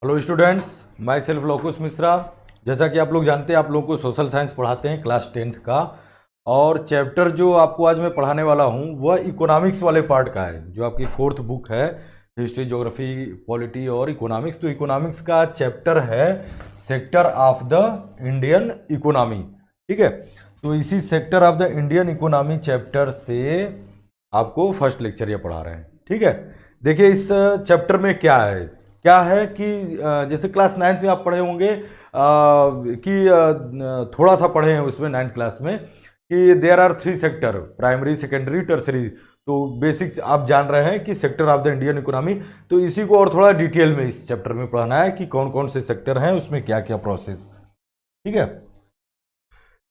Hello students, myself Lokesh Mishra. जैसा कि आप लोग जानते हैं, आप लोगों को सोशल साइंस पढ़ाते हैं क्लास 10th का। और चैप्टर जो आपको आज मैं पढ़ाने वाला हूं वह इकोनॉमिक्स वाले पार्ट का है, जो आपकी 4th बुक है, हिस्ट्री, ज्योग्राफी, पॉलिटी और इकोनॉमिक्स। तो इकोनॉमिक्स का चैप्टर है sector of the Indian economy. ठीक है, तो इसी sector of the Indian economy chapter से आपको फर्स्ट लेक्चर ये पढ़ा रहे हैं। ठीक है, देखिए इस चैप्टर में क्या है कि जैसे क्लास 9th में आप पढ़े होंगे कि थोड़ा सा पढ़े हैं उसमें 9th क्लास में कि there are 3 sector, primary, secondary, tertiary. तो बेसिक्स आप जान रहे हैं कि sector of the Indian economy. तो इसी को और थोड़ा डिटेल में इस चैप्टर में पढ़ाना है कि कौन कौन से सेक्टर हैं, उसमें क्या क्या प्रोसेस। ठीक है,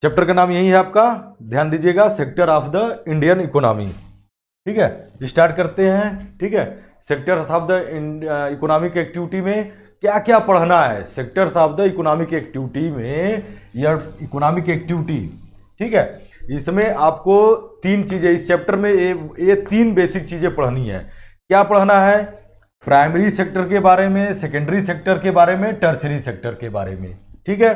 चैप्टर का नाम यही है आपका, ध्यान दीजिएगा, sector of the Indian economy. ठीक है, स्टार्ट करते हैं। ठीक है, sectors of the economic activity में क्या क्या पढ़ना है। Sectors of the economic activity में या इकोनॉमिक एक्टिविटीज। ठीक है, इसमें आपको 3 चीजें इस चैप्टर में ये 3 बेसिक चीजें पढ़नी है। क्या पढ़ना है? प्राइमरी सेक्टर के बारे में, सेकेंडरी सेक्टर के बारे में, टर्सरी सेक्टर के बारे में। ठीक है,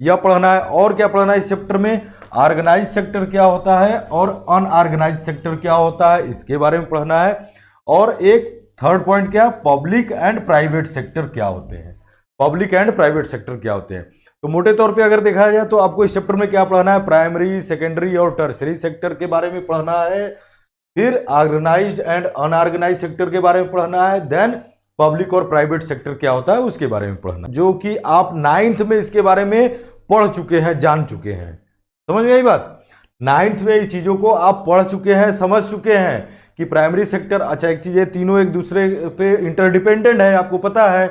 यह पढ़ना है। और क्या पढ़ना है इस चैप्टर में? ऑर्गेनाइज सेक्टर क्या होता है और अनऑर्गेनाइज सेक्टर क्या होता है, इसके बारे में पढ़ना है। और एक थर्ड पॉइंट क्या, पब्लिक एंड प्राइवेट सेक्टर क्या होते हैं, पब्लिक एंड प्राइवेट सेक्टर क्या होते हैं। तो मोटे तौर पे अगर देखा जाए तो आपको इस चैप्टर में क्या पढ़ना है, प्राइमरी, सेकेंडरी और टर्सरी सेक्टर के बारे में पढ़ना है। फिर ऑर्गेनाइज्ड एंड अनऑर्गेनाइज सेक्टर के बारे में पढ़ना है। देन पब्लिक और प्राइवेट सेक्टर क्या होता है उसके बारे में पढ़ना, जो कि आप 9th में इसके बारे में पढ़ चुके हैं, जान चुके हैं। समझ में आई बात? 9th में ये चीजों को आप पढ़ चुके हैं, समझ चुके हैं कि प्राइमरी सेक्टर, अच्छा एक चीज है, तीनों एक दूसरे पे इंटरडिपेंडेंट है, आपको पता है।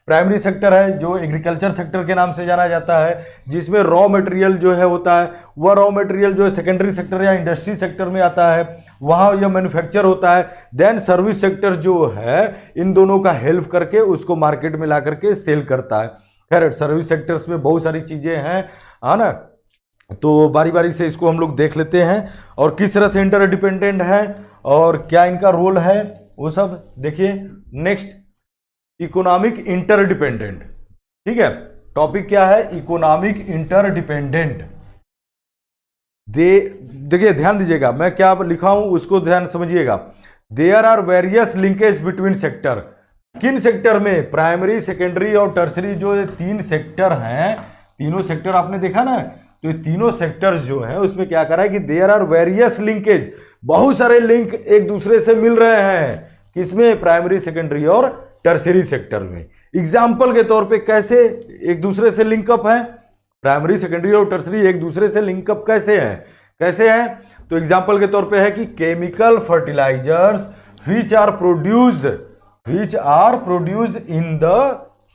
प्राइमरी सेक्टर है जो एग्रीकल्चर सेक्टर के नाम से जाना जाता है, जिसमें रॉ मटेरियल जो है होता है, वह रॉ मटेरियल जो है सेकेंडरी सेक्टर या इंडस्ट्री सेक्टर में आता है, वहां यह मैन्युफैक्चर होता है। देन सर्विस सेक्टर जो है इन दोनों का हेल्प करके उसको मार्केट में ला करके सेल करता है। खैर, सर्विस सेक्टर्स में बहुत सारी चीजें हैं, है ना, तो बारी बारी से इसको हम लोग देख लेते हैं और किस तरह से इंटरडिपेंडेंट है और क्या इनका रोल है वो सब देखिए। Next, economic interdependent. ठीक है, टॉपिक क्या है, इकोनॉमिक इंटरडिपेंडेंट। देखिए ध्यान दीजिएगा, मैं क्या लिखा हूं उसको ध्यान समझिएगा। There are various linkage between sector. किन सेक्टर में? प्राइमरी, सेकेंडरी और टर्सरी, जो ये 3 सेक्टर हैं, तीनों सेक्टर आपने देखा ना, तो ये तीनों सेक्टर्स जो हैं उसमें क्या करा है कि देयर आर वेरियस लिंकेज, बहुत सारे लिंक एक दूसरे से मिल रहे हैं। किसमें? प्राइमरी, सेकेंडरी और टर्सरी सेक्टर में। एग्जाम्पल के तौर पे कैसे एक दूसरे से लिंकअप है, प्राइमरी, सेकेंडरी और टर्सरी एक दूसरे से लिंकअप कैसे हैं? तो एग्जाम्पल के तौर पे है कि chemical fertilizers which are produce in the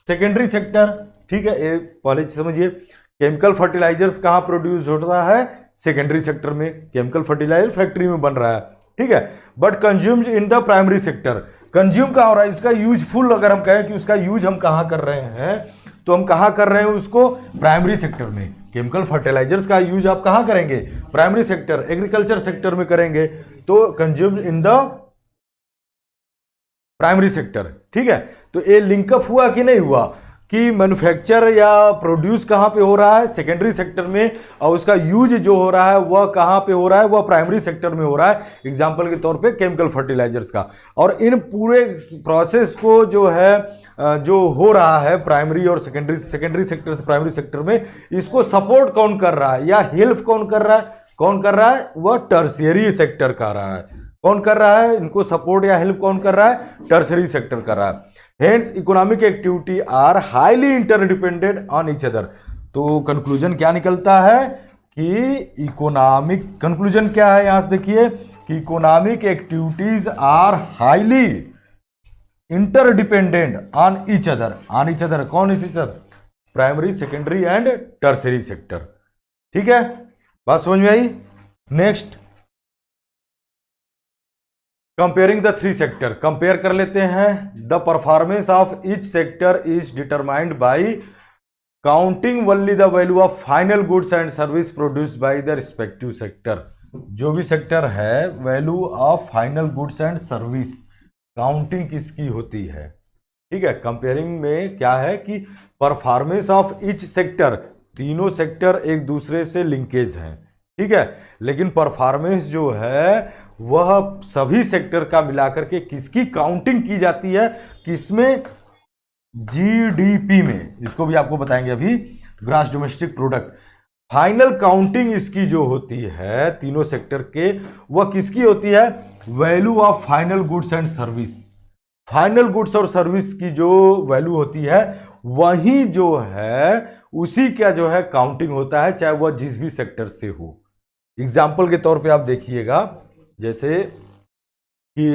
secondary sector. ठीक है, ये पहले समझिए, केमिकल फर्टिलाइजर्स कहां प्रोड्यूस होता है? सेकेंडरी सेक्टर में, केमिकल फर्टिलाइजर फैक्ट्री में बन रहा है। ठीक है, but consumed in the primary sector. Consume कहां हो रहा है? इसका यूजफुल, अगर हम कहें कि उसका यूज हम कहां कर रहे हैं, तो हम कहां कर रहे हैं उसको? प्राइमरी सेक्टर में। केमिकल फर्टिलाइजर्स का यूज आप कहां करेंगे? प्राइमरी सेक्टर, एग्रीकल्चर सेक्टर में करेंगे, तो consumed in the primary sector. ठीक है, तो ये लिंकअप हुआ कि नहीं हुआ कि मैन्युफैक्चर या प्रोड्यूस कहां पे हो रहा है? सेकेंडरी सेक्टर में, और उसका यूज जो हो रहा है वह कहां पे हो रहा है? वह प्राइमरी सेक्टर में हो रहा है। एग्जांपल के तौर पे केमिकल फर्टिलाइजर्स का। और इन पूरे प्रोसेस को जो है, जो हो रहा है प्राइमरी और सेकेंडरी सेक्टर से प्राइमरी सेक्टर में, इसको सपोर्ट कौन कर रहा है या हेल्प कौन कर रहा है? वह टर्शियरी सेक्टर कर रहा है। कौन कर रहा है इनको सपोर्ट या हेल्प? कौन कर रहा है? टर्शियरी सेक्टर कर रहा है। Hence economic activity are highly interdependent on each other. तो कंक्लूजन क्या निकलता है कि इकोनॉमिक, कंक्लूजन क्या है यहां से देखिए कि economic activities are highly interdependent on each other. कौन इस other? Primary, secondary and tertiary sector. ठीक है, बात समझ में आई? Next, comparing the 3 sector. Compare कर लेते हैं। The performance of each sector is determined by counting only the value of final goods and service produced by the respective sector. जो भी सेक्टर है, value of final goods and service counting किसकी होती है? ठीक है। कंपेयरिंग में क्या है कि परफॉर्मेंस ऑफ ईच सेक्टर, तीनों सेक्टर एक दूसरे से लिंकेज हैं, ठीक है, लेकिन परफॉर्मेंस जो है वह सभी सेक्टर का मिलाकर के किसकी काउंटिंग की जाती है, किसमें, जीडीपी में। इसको भी आपको बताएंगे अभी, gross domestic product. Final counting इसकी जो होती है तीनों सेक्टर के, वह किसकी होती है, value of final goods and service. Final goods और सर्विस की जो वैल्यू होती है वही जो है उसी का जो है काउंटिंग होता है, चाहे वह जिस भी सेक्टर से हो। एग्जाम्पल के तौर पे आप देखिएगा, जैसे कि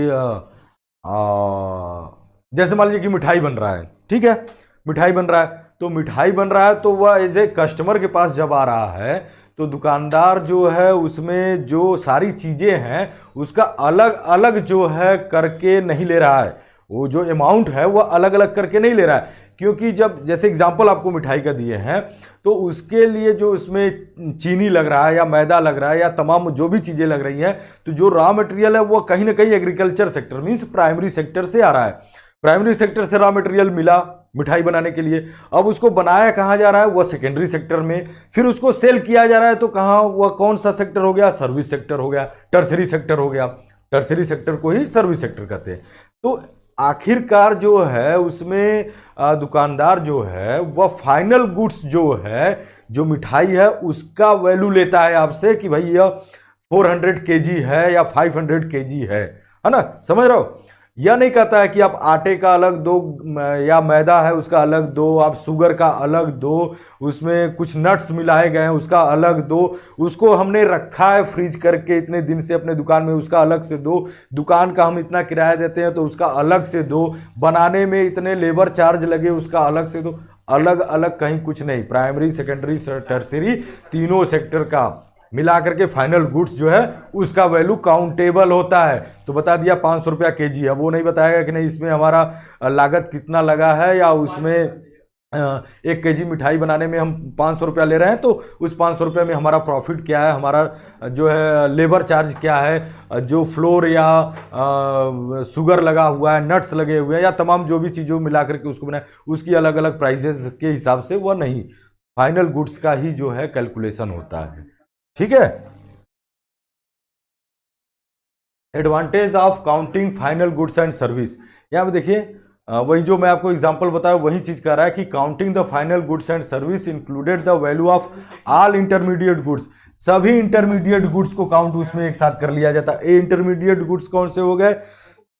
जैसे मान लीजिए कि मिठाई बन रहा है, ठीक है, मिठाई बन रहा है, तो मिठाई बन रहा है तो वह एज ए कस्टमर के पास जब आ रहा है तो दुकानदार जो है उसमें जो सारी चीज़ें हैं उसका अलग अलग जो है करके नहीं ले रहा है, वो जो अमाउंट है वह अलग अलग करके नहीं ले रहा है, क्योंकि जब जैसे एग्जांपल आपको मिठाई का दिए हैं तो उसके लिए जो उसमें चीनी लग रहा है या मैदा लग रहा है या तमाम जो भी चीज़ें लग रही हैं, तो जो रॉ मटेरियल है वो कहीं ना कहीं agriculture sector means primary sector से आ रहा है। प्राइमरी सेक्टर से रॉ मटेरियल मिला मिठाई बनाने के लिए, अब उसको बनाया कहाँ जा रहा है, वह सेकेंडरी सेक्टर में, फिर उसको सेल किया जा रहा है तो कहाँ, वह कौन सा सेक्टर हो गया, सर्विस सेक्टर हो गया, टर्सरी सेक्टर हो गया। टर्सरी सेक्टर को ही सर्विस सेक्टर कहते हैं। तो आखिरकार जो है उसमें दुकानदार जो है वह फाइनल गुड्स जो है, जो मिठाई है उसका वैल्यू लेता है आपसे कि भाई यह 400 केजी है या 500 केजी है ना, समझ रहे हो। यह नहीं कहता है कि आप आटे का अलग दो या मैदा है उसका अलग दो, आप शुगर का अलग दो, उसमें कुछ नट्स मिलाए गए हैं उसका अलग दो, उसको हमने रखा है फ्रीज करके इतने दिन से अपने दुकान में उसका अलग से दो, दुकान का हम इतना किराया देते हैं तो उसका अलग से दो, बनाने में इतने लेबर चार्ज लगे उसका अलग से दो। अलग अलग कहीं कुछ नहीं, प्राइमरी सेकेंडरी टर्सरी तीनों सेक्टर का मिला करके फाइनल गुड्स जो है उसका वैल्यू काउंटेबल होता है। तो बता दिया 500 रुपया केजी है, वो नहीं बताएगा कि नहीं इसमें हमारा लागत कितना लगा है, या उसमें 1 केजी मिठाई बनाने में हम 500 रुपया ले रहे हैं तो उस 500 रुपये में हमारा प्रॉफिट क्या है, हमारा जो है लेबर चार्ज क्या है, जो फ्लोर या शुगर लगा हुआ है, नट्स लगे हुए हैं या तमाम जो भी चीज़ों मिला करके उसको बनाए, उसकी अलग अलग प्राइसेस के हिसाब से वह नहीं, फाइनल गुड्स का ही जो है कैलकुलेशन होता है, ठीक है। Advantage of counting final goods and service, यहाँ पे देखिए वही जो मैं आपको एग्जांपल बताया वही चीज कह रहा है कि counting the final goods and service included the value of all intermediate goods, सभी इंटरमीडिएट गुड्स को काउंट उसमें एक साथ कर लिया जाता है। ए इंटरमीडिएट गुड्स कौन से हो गए,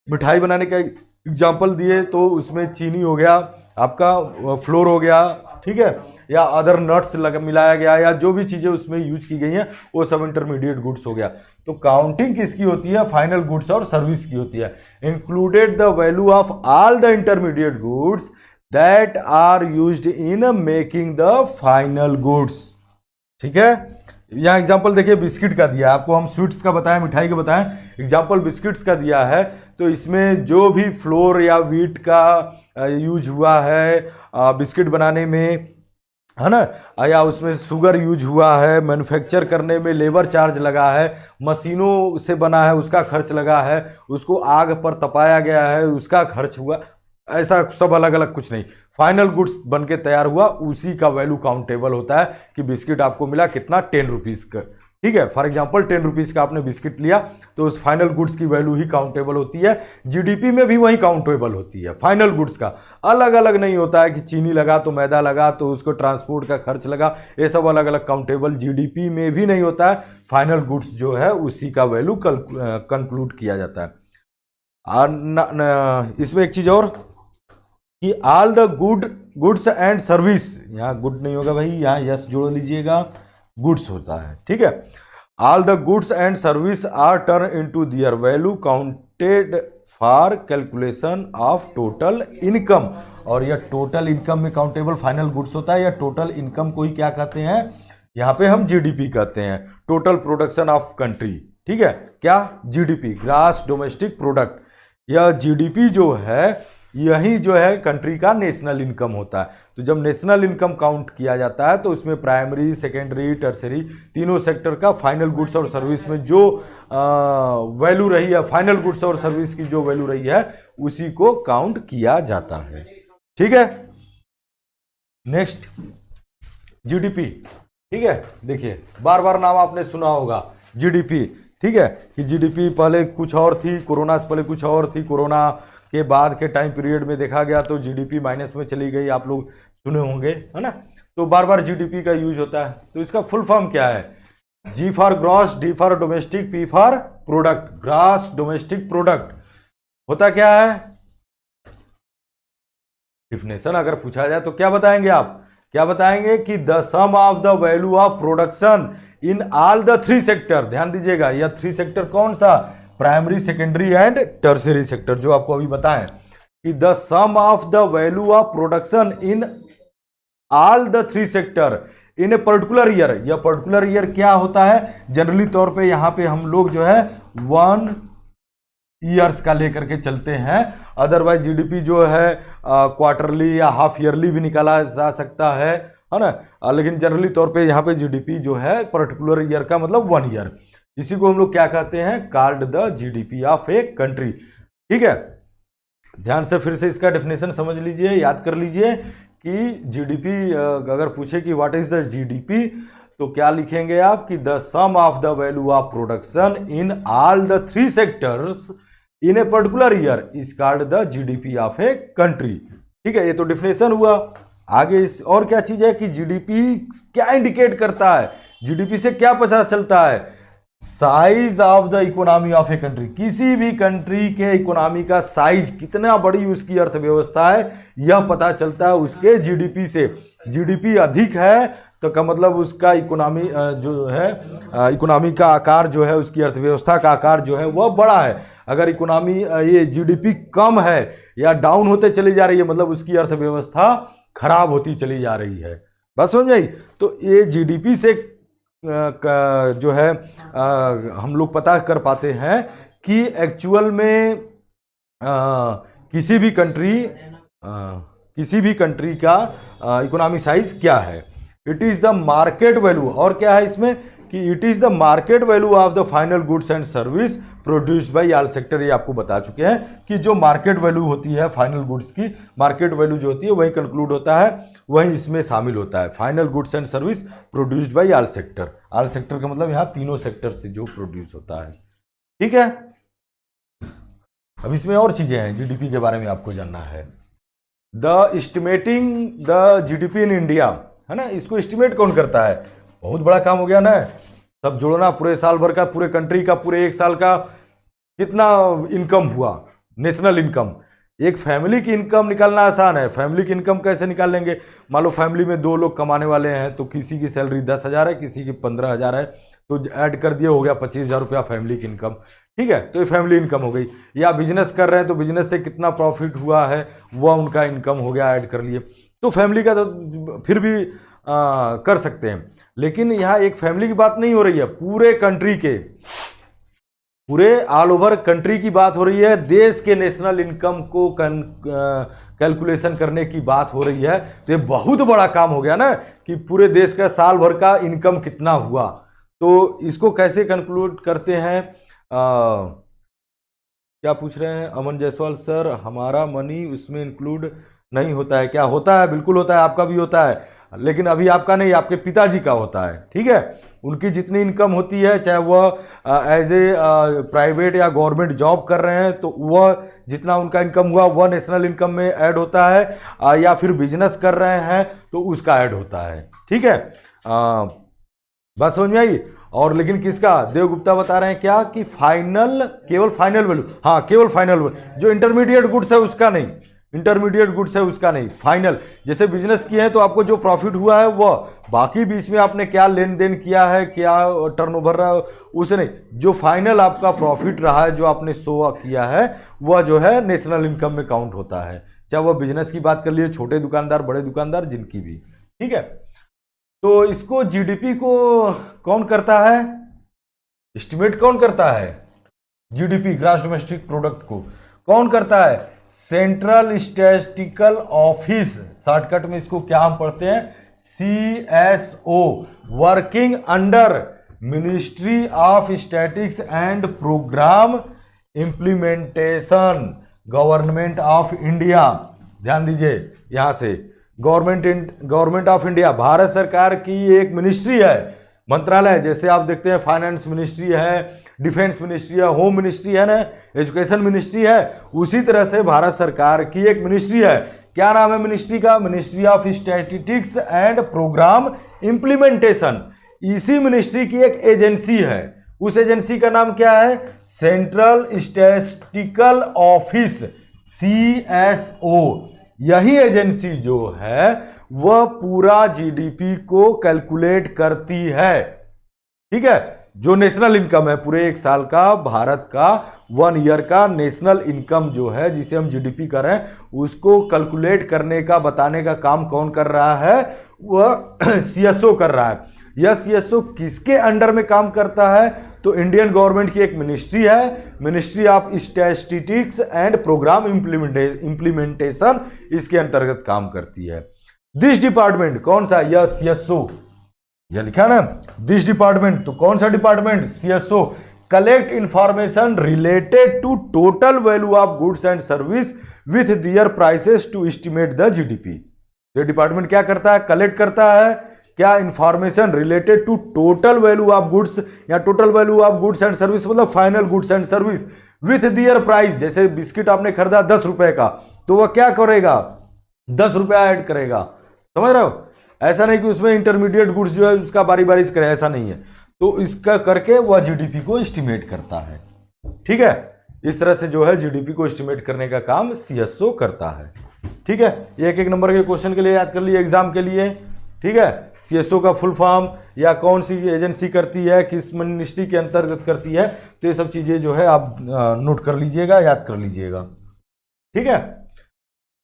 मिठाई बनाने का एग्जाम्पल दिए तो उसमें चीनी हो गया, आपका फ्लोर हो गया, ठीक है, या अदर नट्स मिलाया गया या जो भी चीज़ें उसमें यूज की गई हैं वो सब इंटरमीडिएट गुड्स हो गया। तो काउंटिंग किसकी होती है, फाइनल गुड्स और सर्विस की होती है। Included the value of all the intermediate goods that are used in making the final goods, ठीक है। यहाँ एग्जाम्पल देखिए बिस्किट का दिया है आपको, हम स्वीट्स का बताएं मिठाई का बताएं, एग्जाम्पल बिस्किट्स का दिया है तो इसमें जो भी फ्लोर या व्हीट का यूज हुआ है बिस्किट बनाने में, है ना, या उसमें शुगर यूज हुआ है, मैन्युफैक्चर करने में लेबर चार्ज लगा है, मशीनों से बना है उसका खर्च लगा है, उसको आग पर तपाया गया है उसका खर्च हुआ, ऐसा सब अलग अलग कुछ नहीं, फाइनल गुड्स बन के तैयार हुआ उसी का वैल्यू काउंटेबल होता है कि बिस्किट आपको मिला कितना 10 रुपीज़ का, ठीक है। फॉर एग्जांपल 10 रुपीज़ का आपने बिस्किट लिया तो उस फाइनल गुड्स की वैल्यू ही काउंटेबल होती है। जीडीपी में भी वही काउंटेबल होती है, फाइनल गुड्स का अलग अलग नहीं होता है कि चीनी लगा तो मैदा लगा तो उसको ट्रांसपोर्ट का खर्च लगा, ये सब अलग अलग काउंटेबल जीडीपी में भी नहीं होता है। फाइनल गुड्स जो है उसी का वैल्यू कंक्लूड किया जाता है। और इसमें एक चीज़ और कि all the goods and service, यहाँ गुड नहीं होगा भाई, यहाँ यस जोड़ लीजिएगा, गुड्स होता है, ठीक है। All the goods and service are turn into their value counted for calculation of total income, और यह टोटल इनकम में काउंटेबल फाइनल गुड्स होता है। या टोटल इनकम को ही क्या कहते हैं, यहाँ पे हम जीडीपी कहते हैं, टोटल प्रोडक्शन ऑफ कंट्री, ठीक है। क्या जीडीपी, ग्रॉस डोमेस्टिक प्रोडक्ट, यह जीडीपी जो है यही जो है कंट्री का नेशनल इनकम होता है। तो जब नेशनल इनकम काउंट किया जाता है तो उसमें प्राइमरी, सेकेंडरी, टर्सरी तीनों सेक्टर का फाइनल गुड्स और सर्विस में जो वैल्यू रही है, फाइनल गुड्स और सर्विस की जो वैल्यू रही है उसी को काउंट किया जाता है। ठीक है, नेक्स्ट जीडीपी। ठीक है, देखिए बार बार नाम आपने सुना होगा जीडीपी। ठीक है, कि जीडीपी पहले कुछ और थी, कोरोना से पहले कुछ और थी, कोरोना के बाद के टाइम पीरियड में देखा गया तो जीडीपी माइनस में चली गई, आप लोग सुने होंगे, है ना। तो बार बार जीडीपी का यूज होता है। तो इसका फुल फॉर्म क्या है? G for gross, D for domestic, P for product. Gross domestic product होता क्या है? डिफिनेशन अगर पूछा जाए तो क्या बताएंगे आप? क्या बताएंगे कि the sum of the value of production in all the three sector. ध्यान दीजिएगा, यह थ्री सेक्टर कौन सा? Primary, secondary and tertiary sector, जो आपको अभी बताएं कि the sum of the value of production in all the three sector in a particular year. यह पर्टिकुलर ईयर क्या होता है? जनरली तौर पे यहां पे हम लोग जो है 1 ईयर्स का लेकर के चलते हैं। अदरवाइज जीडीपी जो है क्वार्टरली या हाफ ईयरली भी निकाला जा सकता है ना। लेकिन जनरली तौर पे यहाँ पे जीडीपी जो है पर्टिकुलर ईयर का मतलब 1 ईयर, इसी को हम लोग क्या कहते हैं? Called the GDP of a country. ठीक है, ध्यान से फिर से इसका डेफिनेशन समझ लीजिए, याद कर लीजिए कि जीडीपी अगर पूछे कि व्हाट इज द जीडीपी तो क्या लिखेंगे आप कि the sum of the value of production in all the three sectors in a particular year is called the GDP of a country. ठीक है, ये तो डिफिनेशन हुआ। आगे इस और क्या चीज है कि जीडीपी क्या इंडिकेट करता है? जीडीपी से क्या पता चलता है? Size of the economy of a country. किसी भी कंट्री के इकोनॉमी का साइज, कितना बड़ी उसकी अर्थव्यवस्था है, यह पता चलता है उसके जीडीपी से। जीडीपी अधिक है तो का मतलब उसका इकोनॉमी जो है, इकोनॉमी का आकार जो है, उसकी अर्थव्यवस्था का आकार जो है वह बड़ा है। अगर इकोनॉमी ये जीडीपी कम है या डाउन होते चली जा रही है, मतलब उसकी अर्थव्यवस्था खराब होती चली जा रही है। बस समझ आई? तो ये जीडीपी से जो है हम लोग पता कर पाते हैं कि एक्चुअल में किसी भी कंट्री का इकोनॉमी साइज क्या है। It is the market value, और क्या है इसमें कि it is the market value of the final goods and service produced by all sector. ये आपको बता चुके हैं कि जो मार्केट वैल्यू होती है फाइनल गुड्स की, मार्केट वैल्यू जो होती है वही कंक्लूड होता है, वही इसमें शामिल होता है। Final goods and service produced by all sector. All sector का मतलब यहाँ तीनों सेक्टर से जो प्रोड्यूस होता है। ठीक है, अब इसमें और चीजें हैं जीडीपी के बारे में आपको जानना है। The estimating the GDP in India, है ना, इसको एस्टिमेट कौन करता है? बहुत बड़ा काम हो गया ना, सब जोड़ना, पूरे साल भर का, पूरे कंट्री का, पूरे एक साल का कितना इनकम हुआ, नेशनल इनकम। एक फैमिली की इनकम निकालना आसान है। फैमिली की इनकम कैसे निकालेंगे? मान लो फैमिली में 2 लोग कमाने वाले हैं तो किसी की सैलरी 10,000 है, किसी की 15,000 है, तो ऐड कर दिए, हो गया 25,000 रुपया फैमिली की इनकम। ठीक है, तो ये फैमिली इनकम हो गई। या बिजनेस कर रहे हैं तो बिजनेस से कितना प्रॉफिट हुआ है वह उनका इनकम हो गया, ऐड कर लिए। तो फैमिली का तो फिर भी कर सकते हैं, लेकिन यहाँ एक फैमिली की बात नहीं हो रही है, पूरे कंट्री के, पूरे ऑल ओवर कंट्री की बात हो रही है। देश के नेशनल इनकम को कैलकुलेशन करने की बात हो रही है। तो ये बहुत बड़ा काम हो गया ना कि पूरे देश का साल भर का इनकम कितना हुआ। तो इसको कैसे कंक्लूड करते हैं? क्या पूछ रहे हैं अमन जायसवाल सर? हमारा मनी उसमें इंक्लूड नहीं होता है क्या? होता है, बिल्कुल होता है, आपका भी होता है, लेकिन अभी आपका नहीं, आपके पिताजी का होता है। ठीक है, उनकी जितनी इनकम होती है, चाहे वह एज ए प्राइवेट या गवर्नमेंट जॉब कर रहे हैं, तो वह जितना उनका इनकम हुआ वह नेशनल इनकम में ऐड होता है, या फिर बिजनेस कर रहे हैं तो उसका ऐड होता है। ठीक है, बस समझ में आई? और लेकिन किसका? देवगुप्ता बता रहे हैं क्या कि फाइनल, केवल फाइनल वैल्यू, हाँ केवल फाइनल वैल्यू, जो इंटरमीडिएट गुड्स है उसका नहीं, इंटरमीडिएट गुड्स है उसका नहीं, फाइनल। जैसे बिजनेस किए हैं तो आपको जो प्रॉफिट हुआ है वह, बाकी बीच में आपने क्या लेन देन किया है, क्या टर्नओवर रहा है, उसे नहीं। जो फाइनल आपका प्रॉफिट रहा है, जो आपने शो किया है, वह जो है नेशनल इनकम में काउंट होता है, चाहे वह बिजनेस की बात कर लिए, छोटे दुकानदार, बड़े दुकानदार, जिनकी भी। ठीक है, तो इसको जीडीपी को कौन करता है? एस्टिमेट कौन करता है? जीडीपी, ग्रॉस डोमेस्टिक प्रोडक्ट को कौन करता है? सेंट्रल स्टैटिस्टिकल ऑफिस, शॉर्टकट में इसको क्या हम पढ़ते हैं, CSO, working under ministry of statics and programme implementation, government of India. ध्यान दीजिए यहां से, गवर्नमेंट ऑफ इंडिया भारत सरकार की एक मिनिस्ट्री है, मंत्रालय। जैसे आप देखते हैं फाइनेंस मिनिस्ट्री है, डिफेंस मिनिस्ट्री है, होम मिनिस्ट्री है ना, एजुकेशन मिनिस्ट्री है, उसी तरह से भारत सरकार की एक मिनिस्ट्री है। क्या नाम है मिनिस्ट्री का, ministry of statistics and programme implementation. इसी मिनिस्ट्री की एक एजेंसी है, उस एजेंसी का नाम क्या है, सेंट्रल स्टैटिस्टिकल ऑफिस, CSO। यही एजेंसी जो है वह पूरा जीडीपी को कैलकुलेट करती है। ठीक है, जो नेशनल इनकम है पूरे एक साल का, भारत का 1 ईयर का नेशनल इनकम जो है, जिसे हम जीडीपी कर रहे हैं, उसको कैलकुलेट करने का, बताने का काम कौन कर रहा है, वह CSO कर रहा है। यह CSO किसके अंडर में काम करता है, तो इंडियन गवर्नमेंट की एक मिनिस्ट्री है, ministry of statistics and programme implementation, इसके अंतर्गत काम करती है। दिस डिपार्टमेंट कौन सा, यह CSO, यह लिखा ना दिस डिपार्टमेंट, तो कौन सा department, CSO, collect information related to total value of goods and service with their prices to estimate the GDP. ये डिपार्टमेंट क्या करता है, कलेक्ट करता है क्या, information related to total value of goods, या total value of goods and service मतलब final goods and service, with their price. जैसे बिस्किट आपने खरीदा 10 रुपए का, तो वह क्या करेगा, 10 रुपया ऐड करेगा, समझ रहे हो। ऐसा नहीं कि उसमें इंटरमीडिएट गुड्स जो है उसका बारी बारी से करे, ऐसा नहीं है। तो इसका करके वह जीडीपी को एस्टिमेट करता है। ठीक है, इस तरह से जो है जीडीपी को एस्टिमेट करने का काम CSO करता है। ठीक है, एक एक नंबर के क्वेश्चन के लिए याद कर लिए एग्जाम के लिए। ठीक है, CSO का फुल फॉर्म या कौन सी एजेंसी करती है, किस मिनिस्ट्री के अंतर्गत करती है, तो ये सब चीजें जो है आप नोट कर लीजिएगा, याद कर लीजिएगा। ठीक है,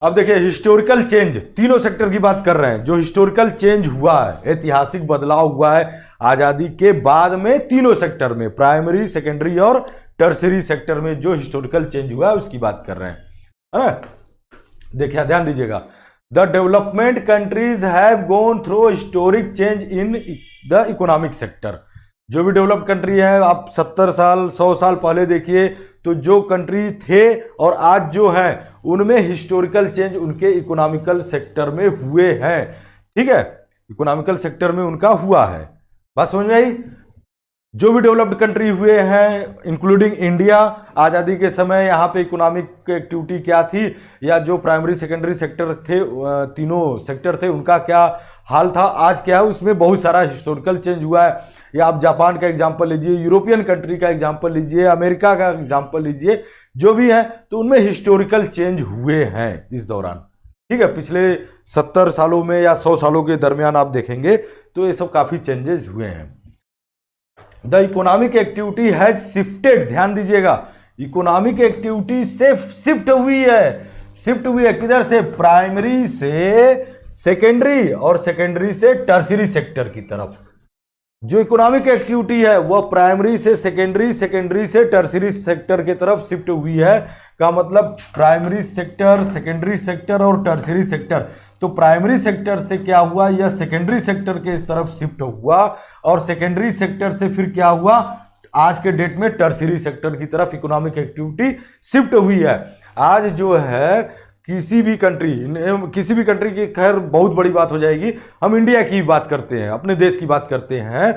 अब देखिए हिस्टोरिकल चेंज, तीनों सेक्टर की बात कर रहे हैं। जो हिस्टोरिकल चेंज हुआ है, ऐतिहासिक बदलाव हुआ है आजादी के बाद में, तीनों सेक्टर में, प्राइमरी, सेकेंडरी और टर्सरी सेक्टर में जो हिस्टोरिकल चेंज हुआ है उसकी बात कर रहे हैं, है ना। देखिए ध्यान दीजिएगा, the development countries have gone through historic change in the economic sector. जो भी डेवलप्ड कंट्री है, आप 70 साल 100 साल पहले देखिए, तो जो कंट्री थे और आज जो है उनमें हिस्टोरिकल चेंज उनके इकोनॉमिकल सेक्टर में हुए हैं। ठीक है, इकोनॉमिकल सेक्टर में उनका हुआ है, बात समझ में आई। जो भी डेवलप्ड कंट्री हुए हैं इंक्लूडिंग इंडिया, आज़ादी के समय यहाँ पे इकोनॉमिक एक्टिविटी क्या थी, या जो प्राइमरी सेकेंडरी सेक्टर थे, तीनों सेक्टर थे, उनका क्या हाल था, आज क्या है, उसमें बहुत सारा हिस्टोरिकल चेंज हुआ है। या आप जापान का एग्जांपल लीजिए, यूरोपियन कंट्री का एग्जांपल लीजिए, अमेरिका का एग्जांपल लीजिए, जो भी है तो उनमें हिस्टोरिकल चेंज हुए हैं इस दौरान। ठीक है, पिछले 70 सालों में या 100 सालों के दरमियान आप देखेंगे तो ये सब काफ़ी चेंजेस हुए हैं। The economic activity has shifted, ध्यान दीजिएगा, इकोनॉमिक एक्टिविटी से शिफ्ट हुई है किधर से, प्राइमरी से सेकेंडरी और सेकेंडरी से टर्सरी सेक्टर की तरफ। जो इकोनॉमिक एक्टिविटी है वह प्राइमरी से सेकेंडरी, सेकेंडरी से टर्सरी सेक्टर की तरफ शिफ्ट हुई है। का मतलब प्राइमरी सेक्टर, सेकेंडरी सेक्टर और टर्सरी सेक्टर। तो प्राइमरी सेक्टर से क्या हुआ, यह सेकेंडरी सेक्टर के तरफ शिफ्ट हुआ, और सेकेंडरी सेक्टर से फिर क्या हुआ, आज के डेट में टर्सरी सेक्टर की तरफ इकोनॉमिक एक्टिविटी शिफ्ट हुई है। आज जो है किसी भी कंट्री की, खैर बहुत बड़ी बात हो जाएगी, हम इंडिया की बात करते हैं, अपने देश की बात करते हैं,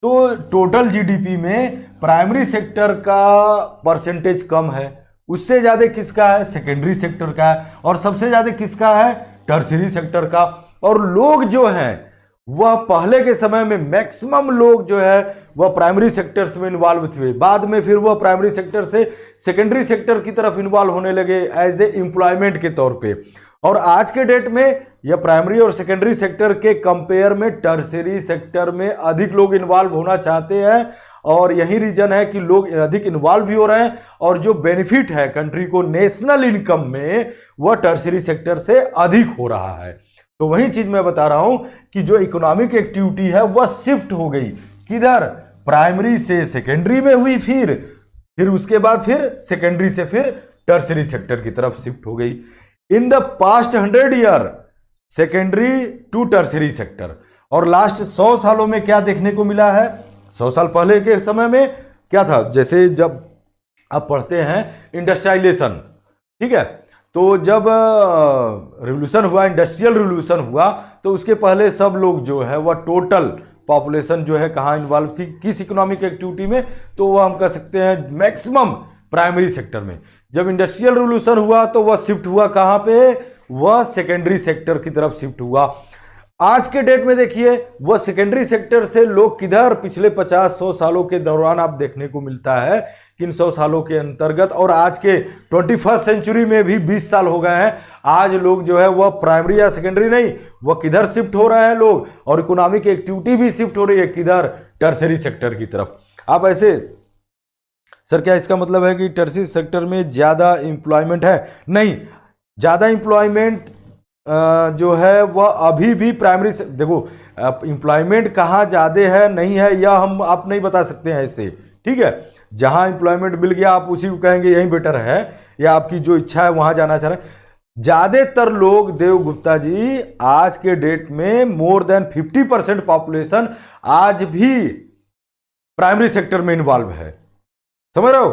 तो टोटल जीडीपी में प्राइमरी सेक्टर का परसेंटेज कम है, उससे ज्यादा किसका है, सेकेंडरी सेक्टर का है, और सबसे ज्यादा किसका है, टर्सरी सेक्टर का। और लोग जो हैं वह पहले के समय में मैक्सिमम लोग जो है वह प्राइमरी सेक्टर्स में इन्वॉल्व थे, बाद में फिर वह प्राइमरी सेक्टर से सेकेंडरी सेक्टर की तरफ इन्वॉल्व होने लगे एज ए एम्प्लॉयमेंट के तौर पे। और आज के डेट में यह प्राइमरी और सेकेंडरी सेक्टर के कंपेयर में टर्सरी सेक्टर में अधिक लोग इन्वॉल्व होना चाहते हैं, और यही रीजन है कि लोग अधिक इन्वॉल्व भी हो रहे हैं, और जो बेनिफिट है कंट्री को नेशनल इनकम में वह टर्सरी सेक्टर से अधिक हो रहा है। तो वही चीज मैं बता रहा हूं कि जो इकोनॉमिक एक्टिविटी है वह शिफ्ट हो गई किधर, प्राइमरी से सेकेंडरी में हुई, फिर उसके बाद फिर सेकेंडरी से फिर टर्सरी सेक्टर की तरफ शिफ्ट हो गई। In the past 100 year secondary to tertiary sector. और लास्ट 100 सालों में क्या देखने को मिला है? 100 साल पहले के समय में क्या था? जैसे जब आप पढ़ते हैं इंडस्ट्रियलाइजेशन, ठीक है, तो जब रिवोल्यूशन हुआ, इंडस्ट्रियल रिवोल्यूशन हुआ, तो उसके पहले सब लोग जो है वह टोटल पॉपुलेशन जो है कहाँ इन्वॉल्व थी, किस इकोनॉमिक एक्टिविटी में? तो वह हम कह सकते हैं मैक्सिमम प्राइमरी सेक्टर में। जब इंडस्ट्रियल रिवोल्यूशन हुआ तो वह शिफ्ट हुआ कहाँ पे? वह सेकेंडरी सेक्टर की तरफ शिफ्ट हुआ। आज के डेट में देखिए वह सेकेंडरी सेक्टर से लोग किधर पिछले 50-100 सालों के दौरान आप देखने को मिलता है कि इन 100 सालों के अंतर्गत और आज के 21st सेंचुरी में भी 20 साल हो गए हैं, आज लोग जो है वह प्राइमरी या सेकेंडरी नहीं, वह किधर शिफ्ट हो रहे हैं लोग, और इकोनॉमिक एक्टिविटी भी शिफ्ट हो रही है किधर? टर्सरी सेक्टर की तरफ। आप ऐसे सर क्या इसका मतलब है कि टर्सरी सेक्टर में ज्यादा एम्प्लॉयमेंट है? नहीं, ज्यादा एम्प्लॉयमेंट जो है वह अभी भी प्राइमरी से, देखो एम्प्लॉयमेंट कहाँ ज्यादा है नहीं है यह हम आप नहीं बता सकते हैं ऐसे, ठीक है। जहां एम्प्लॉयमेंट मिल गया आप उसी को कहेंगे यही बेटर है, या आपकी जो इच्छा है वहां जाना चाह रहे हैं। ज्यादातर लोग देवगुप्ता जी आज के डेट में मोर देन 50% पॉपुलेशन आज भी प्राइमरी सेक्टर में इन्वॉल्व है, समझ रहे हो?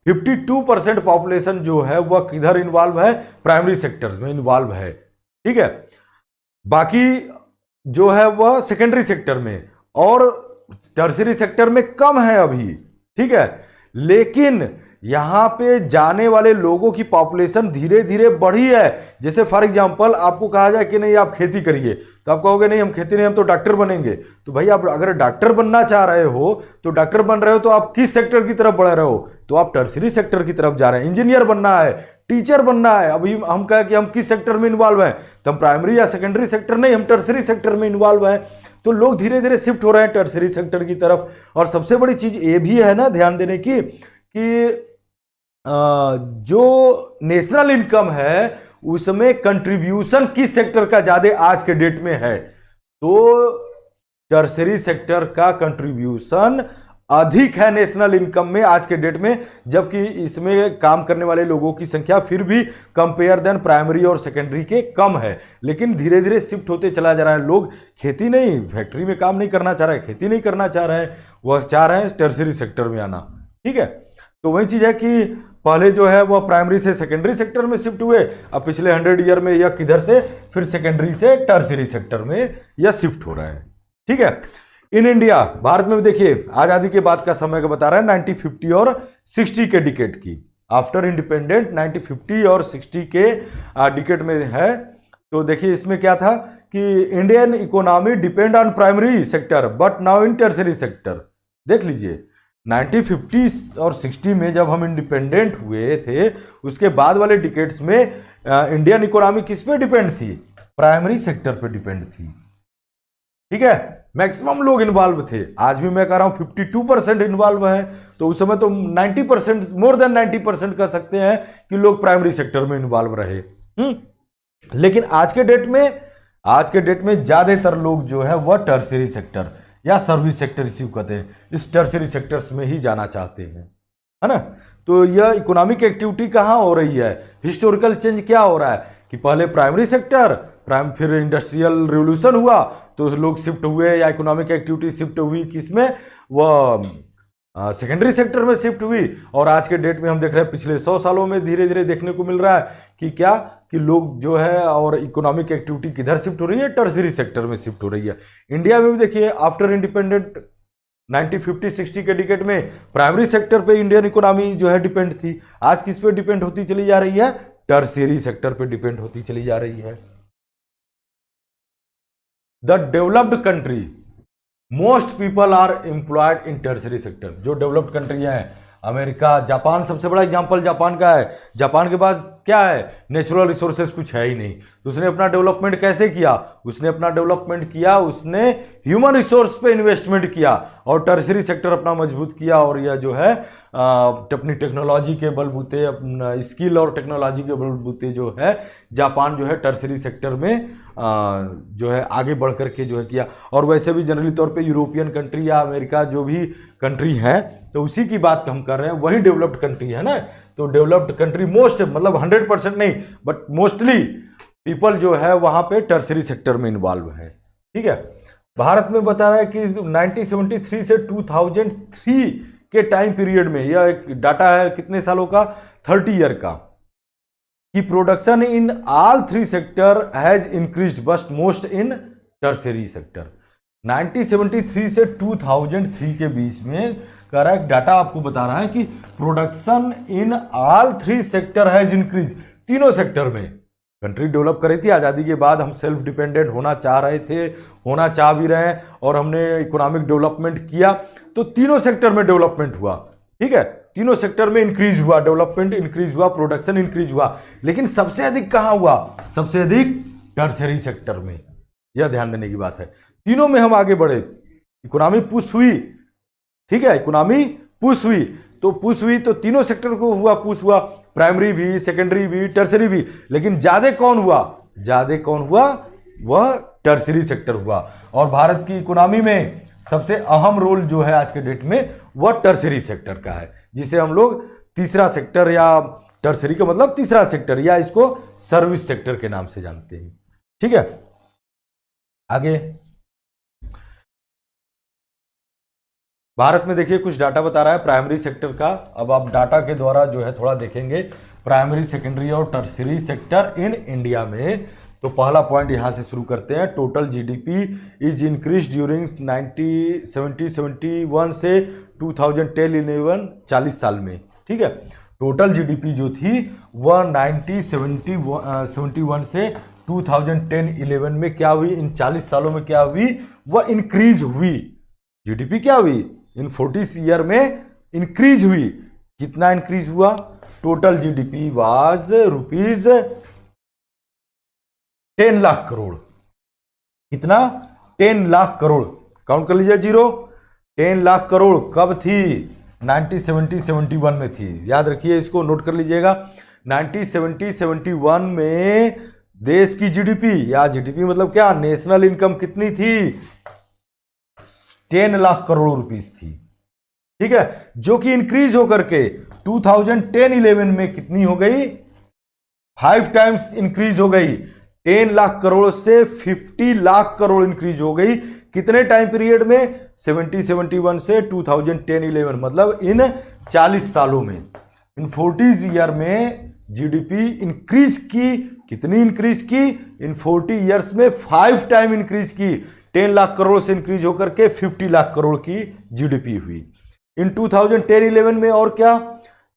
52% पॉपुलेशन जो है वह किधर इन्वॉल्व है? प्राइमरी सेक्टर्स में इन्वॉल्व है, ठीक है। बाकी जो है वह सेकेंडरी सेक्टर में और टर्सरी सेक्टर में कम है अभी, ठीक है। लेकिन यहां पे जाने वाले लोगों की पॉपुलेशन धीरे धीरे बढ़ी है। जैसे फॉर एग्जांपल आपको कहा जाए कि नहीं आप खेती करिए, तो आप कहोगे नहीं हम खेती नहीं, हम तो डॉक्टर बनेंगे। तो भाई आप अगर डॉक्टर बनना चाह रहे हो तो डॉक्टर बन रहे हो तो आप किस सेक्टर की तरफ बढ़ रहे हो? तो आप टर्सरी सेक्टर की तरफ जा रहे हैं। इंजीनियर बनना है, टीचर बनना है, अभी हम कहें कि हम किस सेक्टर में इन्वॉल्व हैं, तो हम प्राइमरी या सेकेंडरी सेक्टर नहीं, हम टर्सरी सेक्टर में इन्वॉल्व हैं। तो लोग धीरे धीरे शिफ्ट हो रहे हैं टर्सरी सेक्टर की तरफ। और सबसे बड़ी चीज ये भी है ना ध्यान देने की कि जो नेशनल इनकम है उसमें कंट्रीब्यूशन किस सेक्टर का ज्यादा आज के डेट में है? तो टर्सरी सेक्टर का कंट्रीब्यूशन अधिक है नेशनल इनकम में आज के डेट में, जबकि इसमें काम करने वाले लोगों की संख्या फिर भी कंपेयर देन प्राइमरी और सेकेंडरी के कम है। लेकिन धीरे धीरे शिफ्ट होते चला जा रहा है। लोग खेती नहीं, फैक्ट्री में काम नहीं करना चाह रहे हैं, खेती नहीं करना चाह रहे हैं, वह चाह रहे हैं टर्सरी सेक्टर में आना, ठीक है। तो वही चीज है कि पहले जो है वह प्राइमरी से सेकेंडरी सेक्टर में शिफ्ट हुए, अब पिछले 100 ईयर में यह किधर से फिर सेकेंडरी से टर्सरी सेक्टर में यह शिफ्ट हो रहा है, ठीक है। इन इंडिया, भारत में भी देखिए आजादी के बाद का समय का बता रहा है 1950 और 60 के डिकेड की। आफ्टर इंडिपेंडेंट 1950 और 60 के डिकेड में है। तो देखिए इसमें क्या था कि Indian economy depend on primary sector but now in tertiary sector. देख लीजिए 1950 और 60 में जब हम इंडिपेंडेंट हुए थे उसके बाद वाले डिकेड्स में इंडियन इकोनॉमी किस पे डिपेंड थी? प्राइमरी सेक्टर पे डिपेंड थी, ठीक है। मैक्सिमम लोग इन्वॉल्व थे। आज भी मैं कह रहा हूं 52% इन्वॉल्व हैं, तो उस समय तो 90%, मोर देन 90% कह सकते हैं कि लोग प्राइमरी सेक्टर में इन्वॉल्व रहे। लेकिन आज के डेट में ज्यादातर लोग जो है वह टर्सरी सेक्टर या सर्विस सेक्टर इसी को कहते हैं, इस टर्सरी सेक्टर्स में ही जाना चाहते हैं, है ना। तो यह इकोनॉमिक एक्टिविटी कहां हो रही है? हिस्टोरिकल चेंज क्या हो रहा है कि पहले प्राइमरी सेक्टर, फिर इंडस्ट्रियल रिवोल्यूशन हुआ तो लोग शिफ्ट हुए या इकोनॉमिक एक्टिविटी शिफ्ट हुई किसमें? वह सेकेंडरी सेक्टर में शिफ्ट हुई। और आज के डेट में हम देख रहे हैं पिछले 100 सालों में धीरे धीरे देखने को मिल रहा है कि क्या कि लोग जो है और इकोनॉमिक एक्टिविटी किधर शिफ्ट हो रही है? टर्सरी सेक्टर में शिफ्ट हो रही है। इंडिया में भी देखिए आफ्टर इंडिपेंडेंट 1950-60 के डिकेड में प्राइमरी सेक्टर पे इंडियन इकोनॉमी जो है डिपेंड थी। आज किस पे डिपेंड होती चली जा रही है? टर्सरी सेक्टर पे डिपेंड होती चली जा रही है। The developed country most people are employed in tertiary sector. जो डेवलप्ड कंट्री है अमेरिका, जापान, सबसे बड़ा एग्जांपल जापान का है। जापान के पास क्या है? नेचुरल रिसोर्सेज कुछ है ही नहीं। तो उसने अपना डेवलपमेंट कैसे किया? उसने अपना डेवलपमेंट किया, उसने ह्यूमन रिसोर्स पे इन्वेस्टमेंट किया और टर्सरी सेक्टर अपना मजबूत किया। और यह जो है अपनी टेक्नोलॉजी के बलबूते, अपना स्किल और टेक्नोलॉजी के बलबूते जो है जापान जो है टर्सरी सेक्टर में जो है आगे बढ़ करके जो है किया। और वैसे भी जनरली तौर पे यूरोपियन कंट्री या अमेरिका जो भी कंट्री है तो उसी की बात हम कर रहे हैं, वही डेवलप्ड कंट्री है ना। तो डेवलप्ड कंट्री मोस्ट मतलब 100% नहीं बट मोस्टली पीपल जो है वहां पे टर्सरी सेक्टर में इन्वॉल्व है। ठीक है, भारत में बता रहा है कि 1973 से 2003 के टाइम पीरियड में, यह एक डाटा है कितने सालों का, 30 ईयर का, कि production in all three sector has increased but most in tertiary sector. 1973 से 2003 के बीच में कह रहा है, डाटा आपको बता रहा है कि production in all three sector has increase, तीनों सेक्टर में कंट्री डेवलप कर रही थी। आज़ादी के बाद हम सेल्फ डिपेंडेंट होना चाह रहे थे, होना चाह भी रहे हैं, और हमने इकोनॉमिक डेवलपमेंट किया, तो तीनों सेक्टर में डेवलपमेंट हुआ। ठीक है, तीनों सेक्टर में इंक्रीज हुआ, डेवलपमेंट इंक्रीज हुआ, प्रोडक्शन इंक्रीज हुआ, लेकिन सबसे अधिक कहां हुआ, सबसे अधिक टर्सरी सेक्टर में। यह ध्यान देने की बात है। तीनों में हम आगे बढ़े, इकोनॉमी पुश हुई। ठीक है, इकोनॉमी पुश हुई, तो पुश हुई तो तीनों सेक्टर को हुआ, पुश हुआ, प्राइमरी भी, सेकेंडरी भी, टर्सरी भी, लेकिन ज्यादा कौन हुआ, ज्यादा कौन हुआ, वह टर्सरी सेक्टर हुआ। और भारत की इकोनॉमी में सबसे अहम रोल जो है आज के डेट में वह टर्सरी सेक्टर का है, जिसे हम लोग तीसरा सेक्टर, या टर्सरी का मतलब तीसरा सेक्टर, या इसको सर्विस सेक्टर के नाम से जानते हैं। ठीक है, आगे भारत में देखिए कुछ डाटा बता रहा है प्राइमरी सेक्टर का। अब आप डाटा के द्वारा जो है थोड़ा देखेंगे प्राइमरी, सेकेंडरी और टर्सरी सेक्टर इन इंडिया में। तो पहला पॉइंट यहां से शुरू करते हैं। Total GDP is increase during 1971 से 2010-11, 40 साल में। ठीक है, टोटल जीडीपी जो थी वह 1971 से 2010-11 में क्या हुई, इन 40 सालों में क्या हुई, वह इंक्रीज हुई। जीडीपी क्या हुई, इन 40 ईयर में इंक्रीज हुई। कितना इंक्रीज हुआ, total GDP was rupees 10 lakh crore. कितना, 10 लाख करोड़, काउंट कर लीजिए जीरो। 10 लाख करोड़ कब थी, 1970-71 में थी। याद रखिए, इसको नोट कर लीजिएगा। 1970-71 में देश की जीडीपी, या जीडीपी मतलब क्या, नेशनल इनकम कितनी थी, 10 लाख करोड़ रुपीस थी। ठीक है, जो कि इंक्रीज होकर के 2010-11 में कितनी हो गई, 5 टाइम्स इंक्रीज हो गई। 10 लाख करोड़ से 50 लाख करोड़ इंक्रीज हो गई। कितने टाइम पीरियड में, 70-71 से 2010-11, मतलब इन 40 सालों में, इन 40 ईयर में जीडीपी इंक्रीज की। कितनी इंक्रीज की, इन 40 ईयर्स में 5 टाइम इंक्रीज की। 10 लाख करोड़ से इंक्रीज होकर के 50 लाख करोड़ की जीडीपी हुई इन 2010-11 में। और क्या,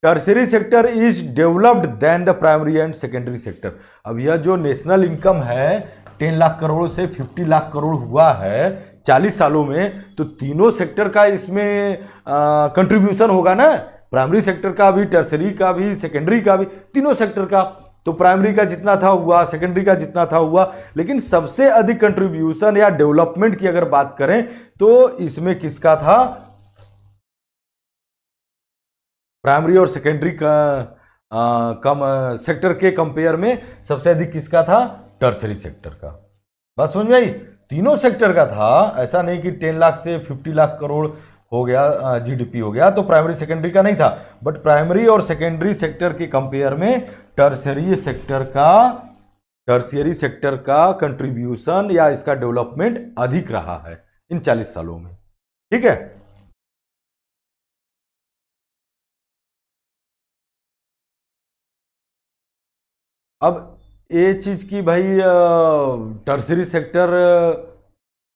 tertiary sector is developed then the primary and secondary sector. अब यह जो नेशनल इनकम है 10 लाख करोड़ से 50 लाख करोड़ हुआ है 40 सालों में, तो तीनों सेक्टर का इसमें कंट्रीब्यूशन होगा ना, प्राइमरी सेक्टर का भी, टर्सरी का भी, सेकेंडरी का भी, तीनों सेक्टर का। तो प्राइमरी का जितना था हुआ, सेकेंडरी का जितना था हुआ, लेकिन सबसे अधिक कंट्रीब्यूशन या डेवलपमेंट की अगर बात करें तो इसमें किसका था, प्राइमरी और सेकेंडरी का सेक्टर के कंपेयर में सबसे अधिक किसका था, टर्सरी सेक्टर का। बात समझ में आई, तीनों सेक्टर का था, ऐसा नहीं कि 10 लाख से 50 लाख करोड़ हो गया जीडीपी हो गया तो प्राइमरी सेकेंडरी का नहीं था, बट प्राइमरी और सेकेंडरी सेक्टर के कंपेयर में टर्सरी सेक्टर का कंट्रीब्यूशन या इसका डेवलपमेंट अधिक रहा है इन 40 सालों में। ठीक है, अब ये चीज की भाई टर्सरी सेक्टर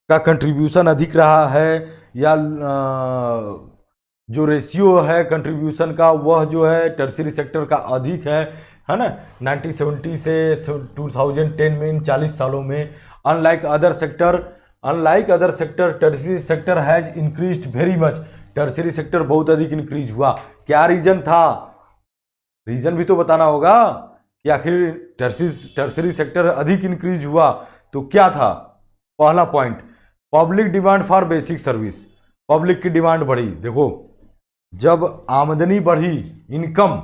का कंट्रीब्यूशन अधिक रहा है, या जो रेशियो है कंट्रीब्यूशन का वह जो है टर्सरी सेक्टर का अधिक है ना, 1970 से 2010 में, इन 40 सालों में। Unlike other sector tertiary sector has increased very much. Tertiary sector बहुत अधिक इंक्रीज हुआ। क्या रीजन था, रीजन भी तो बताना होगा कि आखिर टर्सरी सेक्टर अधिक इंक्रीज हुआ तो क्या था। पहला point, public demand for basic service, public की डिमांड बढ़ी। देखो, जब आमदनी बढ़ी, इनकम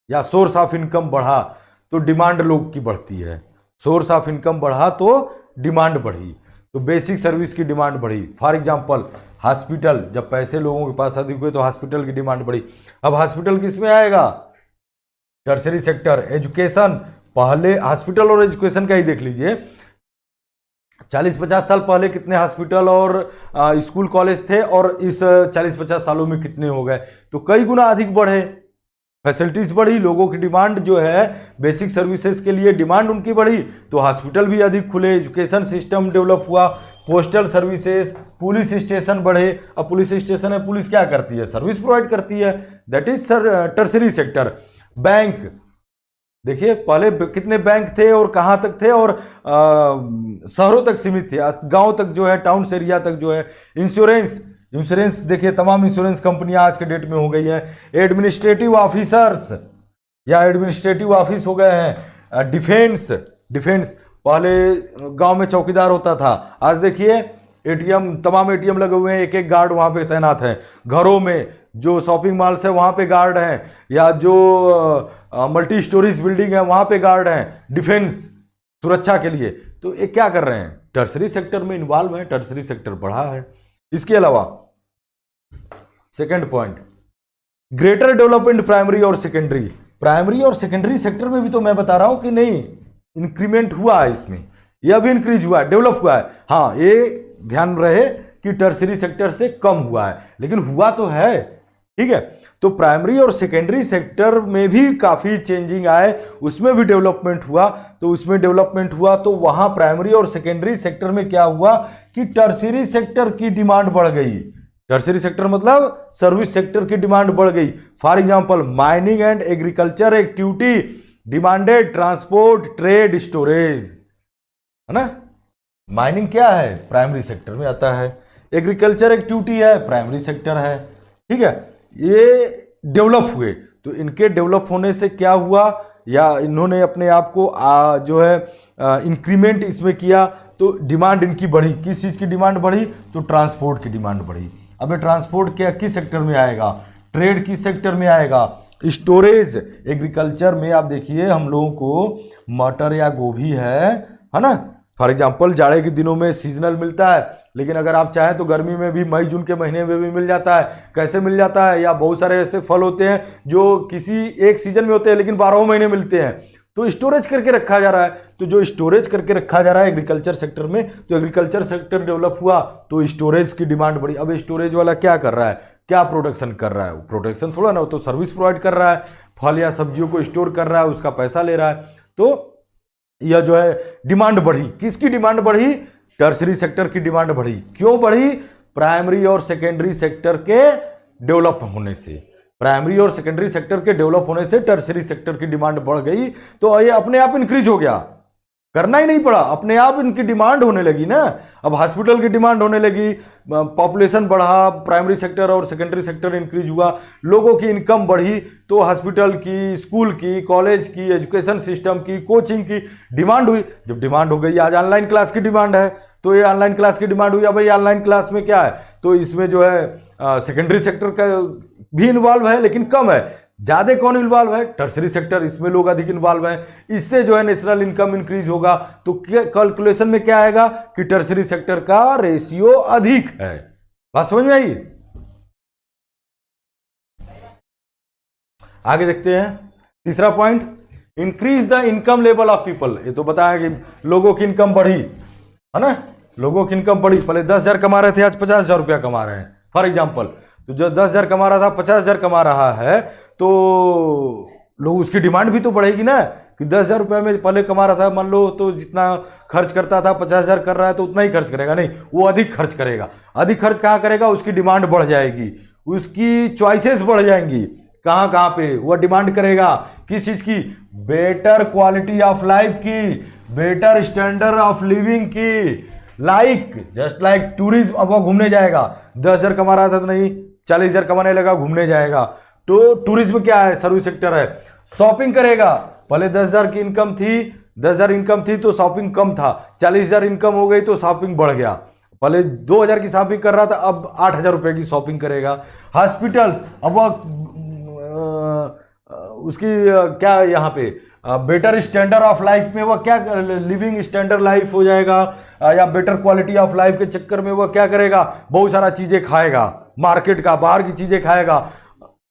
या सोर्स ऑफ इनकम बढ़ा तो डिमांड लोग की बढ़ती है, सोर्स ऑफ इनकम बढ़ा तो डिमांड बढ़ी, तो बेसिक सर्विस की डिमांड बढ़ी। फॉर एग्जांपल हॉस्पिटल, जब पैसे लोगों के पास अधिक हुए तो हॉस्पिटल की डिमांड बढ़ी। अब हॉस्पिटल किस में आएगा, टर्सरी सेक्टर, एजुकेशन, पहले हॉस्पिटल और एजुकेशन का ही देख लीजिए, 40-50 साल पहले कितने हॉस्पिटल और स्कूल कॉलेज थे और इस 40-50 सालों में कितने हो गए, तो कई गुना अधिक बढ़े, फैसिलिटीज बढ़ी, लोगों की डिमांड जो है बेसिक सर्विसेज के लिए डिमांड उनकी बढ़ी, तो हॉस्पिटल भी अधिक खुले, एजुकेशन सिस्टम डेवलप हुआ, पोस्टल सर्विसेज, पुलिस स्टेशन बढ़े। अब पुलिस स्टेशन है, पुलिस क्या करती है, सर्विस प्रोवाइड करती है, that is tertiary sector. Bank देखिए, पहले कितने बैंक थे और कहाँ तक थे, और शहरों तक सीमित थे, गांव तक जो है, टाउन्स एरिया तक जो है। इंश्योरेंस देखिए, तमाम इंश्योरेंस कंपनियां आज के डेट में हो गई हैं। एडमिनिस्ट्रेटिव ऑफिसर्स या एडमिनिस्ट्रेटिव ऑफिस हो गए हैं। डिफेंस पहले गांव में चौकीदार होता था, आज देखिए एटीएम, तमाम एटीएम लगे हुए हैं, एक एक गार्ड वहां पे तैनात है। घरों में जो शॉपिंग मॉल्स है वहां पे गार्ड हैं, या जो मल्टी स्टोरीज बिल्डिंग है वहां पे गार्ड हैं, डिफेंस सुरक्षा के लिए। तो ये क्या कर रहे हैं, टर्सरी सेक्टर में इन्वॉल्व है, टर्सरी सेक्टर बढ़ा है। इसके अलावा second point, greater development primary और सेकेंडरी सेक्टर में भी तो मैं बता रहा हूं कि नहीं, इंक्रीमेंट हुआ है, इसमें यह भी इंक्रीज हुआ है, डेवलप हुआ है। हाँ, ये ध्यान रहे कि टर्सरी सेक्टर से कम हुआ है, लेकिन हुआ तो है, ठीक है। तो प्राइमरी और सेकेंडरी सेक्टर में भी काफी चेंजिंग आए, उसमें भी डेवलपमेंट हुआ। तो उसमें डेवलपमेंट हुआ तो वहां प्राइमरी और सेकेंडरी सेक्टर में क्या हुआ कि टर्सरी सेक्टर की डिमांड बढ़ गई। टर्सरी सेक्टर मतलब सर्विस सेक्टर की डिमांड बढ़ गई। For example, mining and agriculture activity demanded transport, trade, storage, है ना। माइनिंग क्या है, प्राइमरी सेक्टर में आता है। एग्रीकल्चर एक्टिविटी है, प्राइमरी सेक्टर है, ठीक है। ये डेवलप हुए, तो इनके डेवलप होने से क्या हुआ, या इन्होंने अपने आप को जो है इंक्रीमेंट इसमें किया, तो डिमांड इनकी बढ़ी। किस चीज़ की डिमांड बढ़ी, तो ट्रांसपोर्ट की डिमांड बढ़ी। अब ये ट्रांसपोर्ट क्या किस सेक्टर में आएगा, ट्रेड किस सेक्टर में आएगा, स्टोरेज। एग्रीकल्चर में आप देखिए, हम लोगों को मटर या गोभी है ना, फॉर एग्जाम्पल जाड़े के दिनों में सीजनल मिलता है, लेकिन अगर आप चाहें तो गर्मी में भी, मई जून के महीने में भी मिल जाता है। कैसे मिल जाता है, या बहुत सारे ऐसे फल होते हैं जो किसी एक सीजन में होते हैं लेकिन 12 महीने मिलते हैं, तो स्टोरेज करके रखा जा रहा है। तो जो स्टोरेज करके रखा जा रहा है एग्रीकल्चर सेक्टर में, तो एग्रीकल्चर सेक्टर डेवलप हुआ तो स्टोरेज की डिमांड बढ़ी। अब स्टोरेज वाला क्या कर रहा है, क्या प्रोडक्शन कर रहा है, प्रोडक्शन थोड़ा ना, तो सर्विस प्रोवाइड कर रहा है, फल या सब्जियों को स्टोर कर रहा है, उसका पैसा ले रहा है। तो यह जो है डिमांड बढ़ी, किसकी डिमांड बढ़ी, टर्सरी सेक्टर की डिमांड बढ़ी। क्यों बढ़ी, प्राइमरी और सेकेंडरी सेक्टर के डेवलप होने से। प्राइमरी और सेकेंडरी सेक्टर के डेवलप होने से टर्सरी सेक्टर की डिमांड बढ़ गई, तो ये अपने आप इंक्रीज हो गया, करना ही नहीं पड़ा, अपने आप इनकी डिमांड होने लगी ना। अब हॉस्पिटल की डिमांड होने लगी, पॉपुलेशन बढ़ा, प्राइमरी सेक्टर और सेकेंडरी सेक्टर इंक्रीज हुआ, लोगों की इनकम बढ़ी, तो हॉस्पिटल की, स्कूल की, कॉलेज की, एजुकेशन सिस्टम की, कोचिंग की डिमांड हुई। जब डिमांड हो गई, आज ऑनलाइन क्लास की डिमांड है, तो ये ऑनलाइन क्लास की डिमांड हुई। अब भाई ऑनलाइन क्लास में क्या है, तो इसमें जो है सेकेंडरी सेक्टर का भी इन्वॉल्व है, लेकिन कम है। ज्यादा कौन इन्वॉल्व है, टर्सरी सेक्टर, इसमें लोग अधिक इन्वॉल्व हैं। इससे जो है नेशनल इनकम इंक्रीज होगा, तो कैलकुलेशन में क्या आएगा कि टर्सरी सेक्टर का रेशियो अधिक है। बात समझ में आई। आगे देखते हैं तीसरा point, increase the income level of people. ये तो बताया कि लोगों की इनकम बढ़ी, है ना, लोगों की इनकम बढ़ी। पहले 10,000 कमा रहे थे, आज 50,000 रुपया कमा रहे हैं, फॉर एग्जाम्पल। तो जो 10,000 कमा रहा था 50,000 कमा रहा है, तो लोग, उसकी डिमांड भी तो बढ़ेगी ना, कि 10,000 रुपये में पहले कमा रहा था, मान लो, तो जितना खर्च करता था 50,000 कर रहा है, तो उतना ही खर्च करेगा, नहीं, वो अधिक खर्च करेगा। अधिक खर्च कहाँ करेगा, उसकी डिमांड बढ़ जाएगी, उसकी चॉइसेस बढ़ जाएंगी। कहाँ कहाँ पे वो डिमांड करेगा, किस चीज की, बेटर क्वालिटी ऑफ लाइफ की, बेटर स्टैंडर्ड ऑफ लिविंग की, लाइक जस्ट लाइक टूरिज्म। अब वो घूमने जाएगा, 10,000 कमा रहा था तो नहीं, 40,000 कमाने लगा, घूमने जाएगा। तो टूरिज्म क्या है, सर्विस सेक्टर है। शॉपिंग करेगा, पहले 10,000 की इनकम थी, 10,000 इनकम थी तो शॉपिंग कम था, 40,000 इनकम हो गई तो शॉपिंग बढ़ गया। पहले 2,000 की शॉपिंग कर रहा था, अब 8,000 रुपए की शॉपिंग करेगा। हॉस्पिटल्स, अब वह उसकी क्या यहाँ पे बेटर स्टैंडर्ड ऑफ लाइफ में वह क्या, लिविंग स्टैंडर्ड लाइफ हो जाएगा, या बेटर क्वालिटी ऑफ लाइफ के चक्कर में वह क्या करेगा, बहुत सारा चीजें खाएगा, मार्केट का, बाहर की चीजें खाएगा,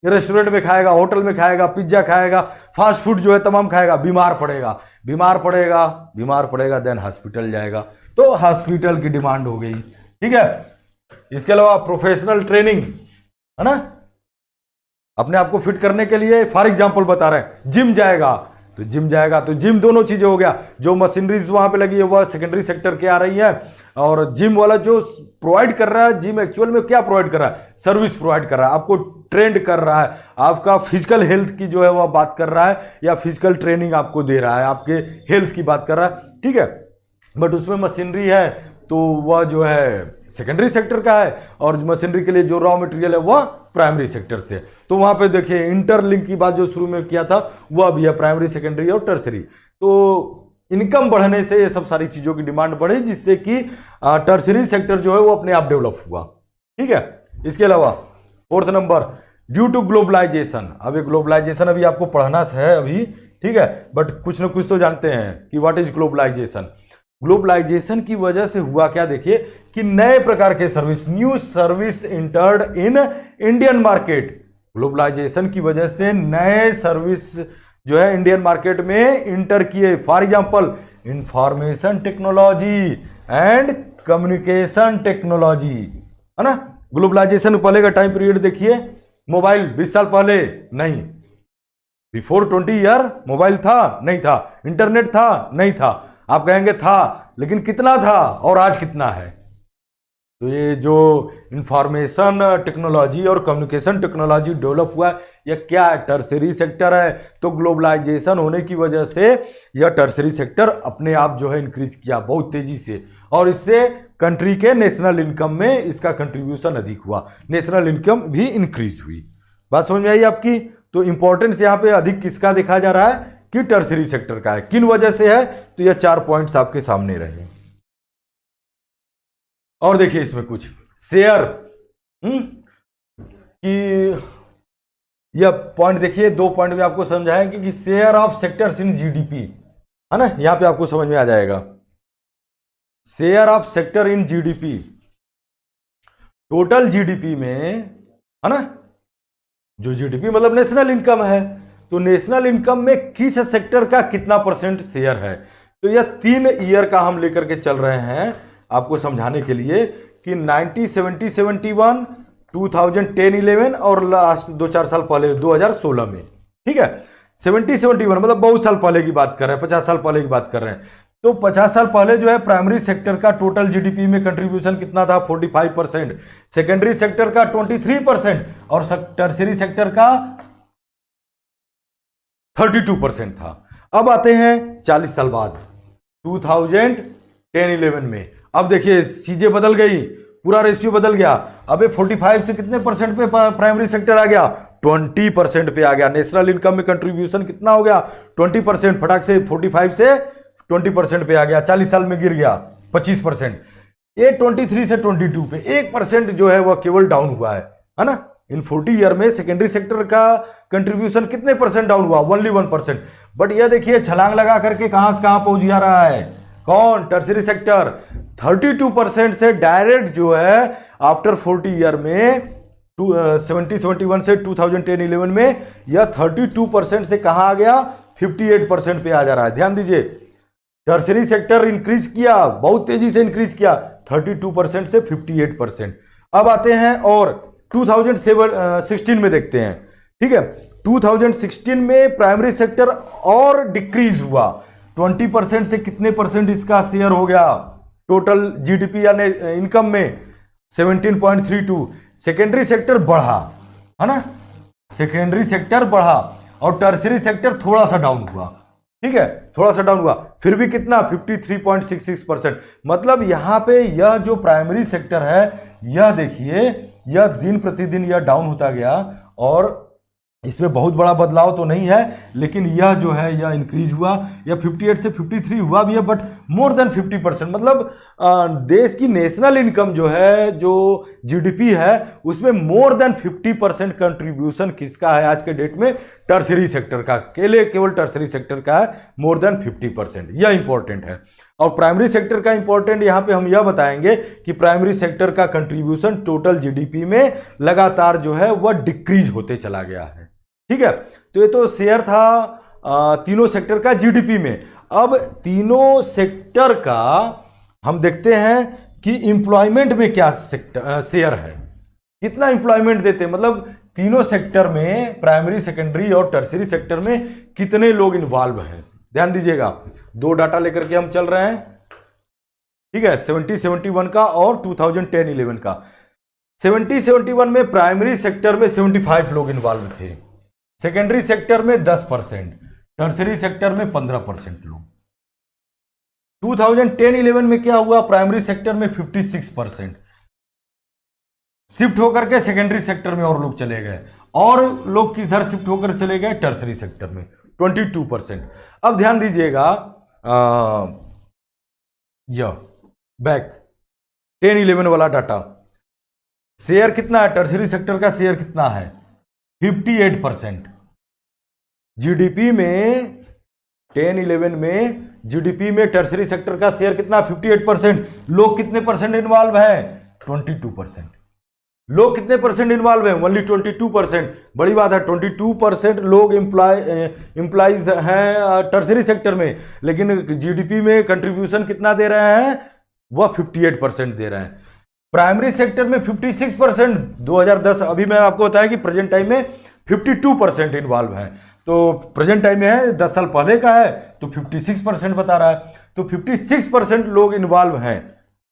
रेस्टोरेंट में खाएगा, होटल में खाएगा, पिज्जा खाएगा, फास्ट फूड जो है तमाम खाएगा, बीमार पड़ेगा, बीमार पड़ेगा, बीमार पड़ेगा, देन हॉस्पिटल जाएगा, तो हॉस्पिटल की डिमांड हो गई। ठीक है। इसके अलावा प्रोफेशनल ट्रेनिंग, है ना, अपने आप को फिट करने के लिए फॉर एग्जांपल बता रहे हैं, जिम जाएगा तो जिम जाएगा, तो जिम दोनों चीजें हो गया। जो मशीनरीज वहां पे लगी है वह सेकेंडरी सेक्टर के आ रही है, और जिम वाला जो प्रोवाइड कर रहा है, जिम एक्चुअल में क्या प्रोवाइड कर रहा है, सर्विस प्रोवाइड कर रहा है, आपको ट्रेंड कर रहा है, आपका फिजिकल हेल्थ की जो है वह बात कर रहा है, या फिजिकल ट्रेनिंग आपको दे रहा है, आपके हेल्थ की बात कर रहा है। ठीक है। बट उसमें मशीनरी है तो वह जो है सेकेंडरी सेक्टर का है, और मशीनरी के लिए जो रॉ मटेरियल है वह प्राइमरी सेक्टर से। तो वहां पे देखिए इंटरलिंक की बात जो शुरू में किया था वह भी है, प्राइमरी, सेकेंडरी और टर्सरी। तो इनकम बढ़ने से ये सब सारी चीजों की डिमांड बढ़ी, जिससे कि टर्सरी सेक्टर जो है वो अपने आप डेवलप हुआ। ठीक है। इसके अलावा fourth number, due to globalization. अब ये ग्लोबलाइजेशन अभी आपको पढ़ना है अभी, ठीक है, बट कुछ ना कुछ तो जानते हैं कि व्हाट इज ग्लोबलाइजेशन। ग्लोबलाइजेशन की वजह से हुआ क्या, देखिए कि नए प्रकार के service, new service entered in Indian market. Globalization की वजह से नए सर्विस जो है इंडियन मार्केट में इंटर किए। For example information technology and communication technology, है ना। ग्लोबलाइजेशन पहले का टाइम पीरियड देखिए, मोबाइल 20 साल पहले नहीं, बिफोर 20 ईयर मोबाइल था नहीं था, इंटरनेट था नहीं था, आप कहेंगे था, लेकिन कितना था और आज कितना है। तो ये जो इंफॉर्मेशन टेक्नोलॉजी और कम्युनिकेशन टेक्नोलॉजी डेवलप हुआ है, यह क्या है, टर्सरी सेक्टर है। तो ग्लोबलाइजेशन होने की वजह से यह टर्सरी सेक्टर अपने आप जो है इंक्रीज किया बहुत तेजी से, और इससे कंट्री के नेशनल इनकम में इसका कंट्रीब्यूशन अधिक हुआ, नेशनल इनकम भी इंक्रीज हुई। बात समझ में आई आपकी। तो इंपॉर्टेंस यहां पे अधिक किसका देखा जा रहा है कि टर्सरी सेक्टर का है। किन वजह से है, तो यह 4 पॉइंट्स आपके सामने रहे। और देखिए इसमें कुछ शेयर कि यह पॉइंट देखिए, 2 पॉइंट में आपको समझाएंगे कि share of sectors in GDP, है ना, यहां पे आपको समझ में आ जाएगा। Share of sector in GDP, total GDP में, है ना, जो जीडीपी मतलब नेशनल इनकम है, तो नेशनल इनकम में किस सेक्टर का कितना % शेयर है। तो यह 3 ईयर का हम लेकर के चल रहे हैं आपको समझाने के लिए कि 1970, 71, 2010-11 और लास्ट 2-4 साल पहले 2016 में। ठीक है। 70-71 मतलब बहुत साल पहले की बात कर रहे हैं, 50 साल पहले की बात कर रहे हैं। तो 50 साल पहले जो है प्राइमरी सेक्टर का टोटल जीडीपी में कंट्रीब्यूशन कितना था, 45%, सेकेंडरी सेक्टर का 23% और टर्सरी सेक्टर का 32% था। अब आते हैं 40 साल बाद 2010-11 में। अब देखिए चीजें बदल गई, पूरा रेशियो बदल गया। अब 45 से कितने % पे प्राइमरी सेक्टर आ गया, 20% पे आ गया। नेशनल इनकम में कंट्रीब्यूशन कितना हो गया, 20%, फटाक से 45 से 20% पे आ गया। 40 साल में गिर गया 25%। ये 23 से 22 पे 1% जो है वह केवल डाउन हुआ है ना। इन 40 ईयर में सेकेंडरी सेक्टर का कंट्रीब्यूशन कितने % डाउन हुआ, ओनली 1%। बट ये देखिए छलांग लगा करके कहां से कहां पहुंच जा रहा है, कौन, टर्सरी सेक्टर। 32% से डायरेक्ट जो है आफ्टर 40 ईयर में 70-71 से 2010-11 में यह 32% से कहां आ गया, 58% पे आ जा रहा है। ध्यान दीजिए, टर्सरी सेक्टर इंक्रीज किया, बहुत तेजी से इंक्रीज किया, 32% से 58%। अब आते हैं और 2016 में देखते हैं। ठीक है। 2016 में प्राइमरी सेक्टर और डिक्रीज हुआ, 20% से कितने % इसका शेयर हो गया टोटल जीडीपी या इनकम में, 17.32। सेकेंडरी सेक्टर बढ़ा, है ना, सेकेंडरी सेक्टर बढ़ा और टर्सरी सेक्टर थोड़ा सा डाउन हुआ। ठीक है, थोड़ा सा डाउन हुआ, फिर भी कितना, 53.66%। मतलब यहां पे यह जो प्राइमरी सेक्टर है, यह देखिए यह दिन प्रतिदिन यह डाउन होता गया, और इसमें बहुत बड़ा बदलाव तो नहीं है, लेकिन यह जो है यह इंक्रीज हुआ, यह 58 से 53 हुआ भी है, बट मोर देन 50%। मतलब देश की नेशनल इनकम जो है, जो जीडीपी है, उसमें मोर देन 50% कंट्रीब्यूशन किसका है आज के डेट में, टर्सरी सेक्टर का, केवल टर्सरी सेक्टर का है मोर देन 50%, यह इंपॉर्टेंट है। और प्राइमरी सेक्टर का इंपॉर्टेंट यहां पे हम यह बताएंगे कि प्राइमरी सेक्टर का कंट्रीब्यूशन टोटल जीडीपी में लगातार जो है वह डिक्रीज होते चला गया है। ठीक है, तो ये तो शेयर था तीनों सेक्टर का जीडीपी में। अब तीनों सेक्टर का हम देखते हैं कि इंप्लॉयमेंट में क्या शेयर है, कितना इंप्लॉयमेंट देते हैं, मतलब तीनों सेक्टर में प्राइमरी, सेकेंडरी और टर्सरी सेक्टर में कितने लोग इन्वॉल्व हैं। ध्यान दीजिएगा, दो डाटा लेकर के हम चल रहे हैं। ठीक है, 70-71 का और 2010-11 का। 70-71 में प्राइमरी सेक्टर में 75 लोग इन्वॉल्व थे, सेकेंडरी सेक्टर में 10%, टर्सरी सेक्टर में 15% लोग। 2010-11 में क्या हुआ, प्राइमरी सेक्टर में 56% शिफ्ट होकर के सेकेंडरी सेक्टर में और लोग चले गए, और लोग किधर शिफ्ट होकर चले गए, टर्सरी सेक्टर में 22%। अब ध्यान दीजिएगा, यह बैक 10-11 वाला डाटा, शेयर कितना है टर्सरी सेक्टर का, शेयर कितना है 58%। जीडीपी में 10-11 में जीडीपी में टर्सरी सेक्टर का शेयर कितना, 58%। लोग कितने परसेंट इन्वॉल्व है, 22%। लोग कितने परसेंट इन्वॉल्व है, ओनली 22%। बड़ी बात है, 22% लोग एम्प्लॉइज हैं टर्सरी सेक्टर में, लेकिन जीडीपी में कंट्रीब्यूशन कितना दे रहे हैं, वह 58% दे रहे हैं। प्राइमरी सेक्टर में 56%, 2010, अभी मैं आपको बताया कि प्रेजेंट टाइम में 52% इन्वॉल्व है, तो प्रेजेंट टाइम में है, 10 साल पहले का है तो 56% बता रहा है। तो 56% लोग इन्वॉल्व हैं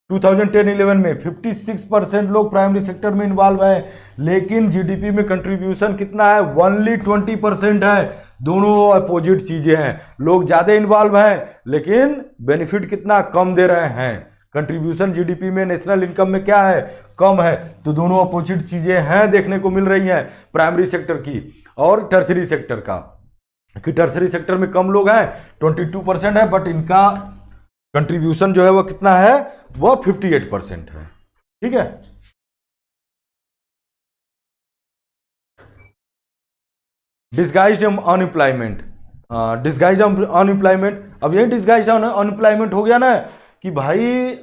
2010-11 में, 56% लोग प्राइमरी सेक्टर में इन्वॉल्व है, लेकिन जीडीपी में कंट्रीब्यूशन कितना है, ओनली 20% है। दोनों अपोजिट चीजें हैं, लोग ज्यादा इन्वॉल्व हैं लेकिन बेनिफिट कितना कम दे रहे हैं। कंट्रीब्यूशन जीडीपी में, नेशनल इनकम में क्या है, कम है। तो दोनों अपोजिट चीजें हैं देखने को मिल रही हैं, प्राइमरी सेक्टर की और टर्सरी सेक्टर का, कि टर्सरी सेक्टर में कम लोग हैं, 22% है, बट इनका कंट्रीब्यूशन जो है वो कितना है, वह 58% है। ठीक है, डिस्गाइज्ड अनएम्प्लॉयमेंट, डिस्गाइज्ड अनएम्प्लॉयमेंट। अब यही डिस्गाइज्ड अनएम्प्लॉयमेंट हो गया ना कि भाई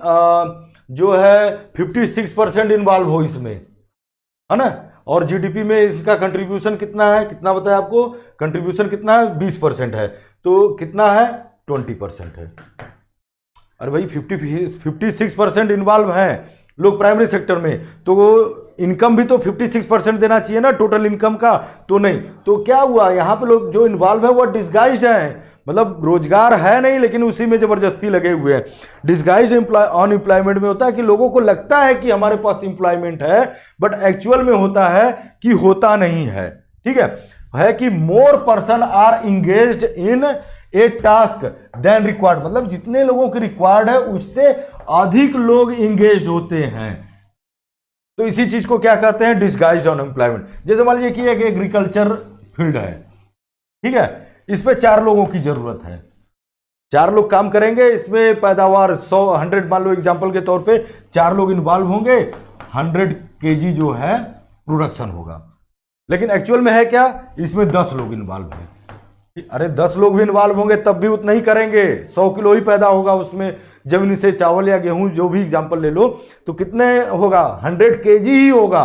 जो है 56% इन्वॉल्व हो इसमें, है ना, और जीडीपी में इसका कंट्रीब्यूशन कितना है, कितना बताया आपको, कंट्रीब्यूशन कितना है, 20% है, तो कितना है, 20% है। अरे भाई 56% इन्वॉल्व हैं लोग प्राइमरी सेक्टर में, तो इनकम भी तो 56% देना चाहिए ना टोटल इनकम का, तो नहीं। तो क्या हुआ, यहाँ पे लोग जो इन्वॉल्व है वो डिस्गाइज्ड हैं, मतलब रोजगार है नहीं लेकिन उसी में जबरदस्ती लगे हुए हैं। डिस्गाइज्ड अनएम्प्लॉयमेंट में होता है कि लोगों को लगता है कि हमारे पास एम्प्लॉयमेंट है, बट एक्चुअल में होता है कि होता नहीं है। ठीक है कि more person are engaged in a task than required, मतलब जितने लोगों की रिक्वायर्ड है उससे अधिक लोग इंगेज्ड होते हैं। तो इसी चीज को क्या कहते हैं, डिस्गाइज्ड अनएम्प्लॉयमेंट। जैसे मान लीजिए कि एक एग्रीकल्चर फील्ड है, ठीक है, इस पे 4 लोगों की जरूरत है, 4 लोग काम करेंगे, इसमें पैदावार 100 मान लो एग्जांपल के तौर पे 4 लोग इन्वॉल्व होंगे, 100 kg जो है प्रोडक्शन होगा। लेकिन एक्चुअल में है क्या, इसमें 10 लोग इन्वॉल्व हैं। अरे 10 लोग भी इन्वॉल्व होंगे तब भी उतना ही करेंगे, 100 किलो ही पैदा होगा उसमें, जमीन से चावल या गेहूं जो भी एग्जांपल ले लो, तो कितने होगा, 100 kg ही होगा।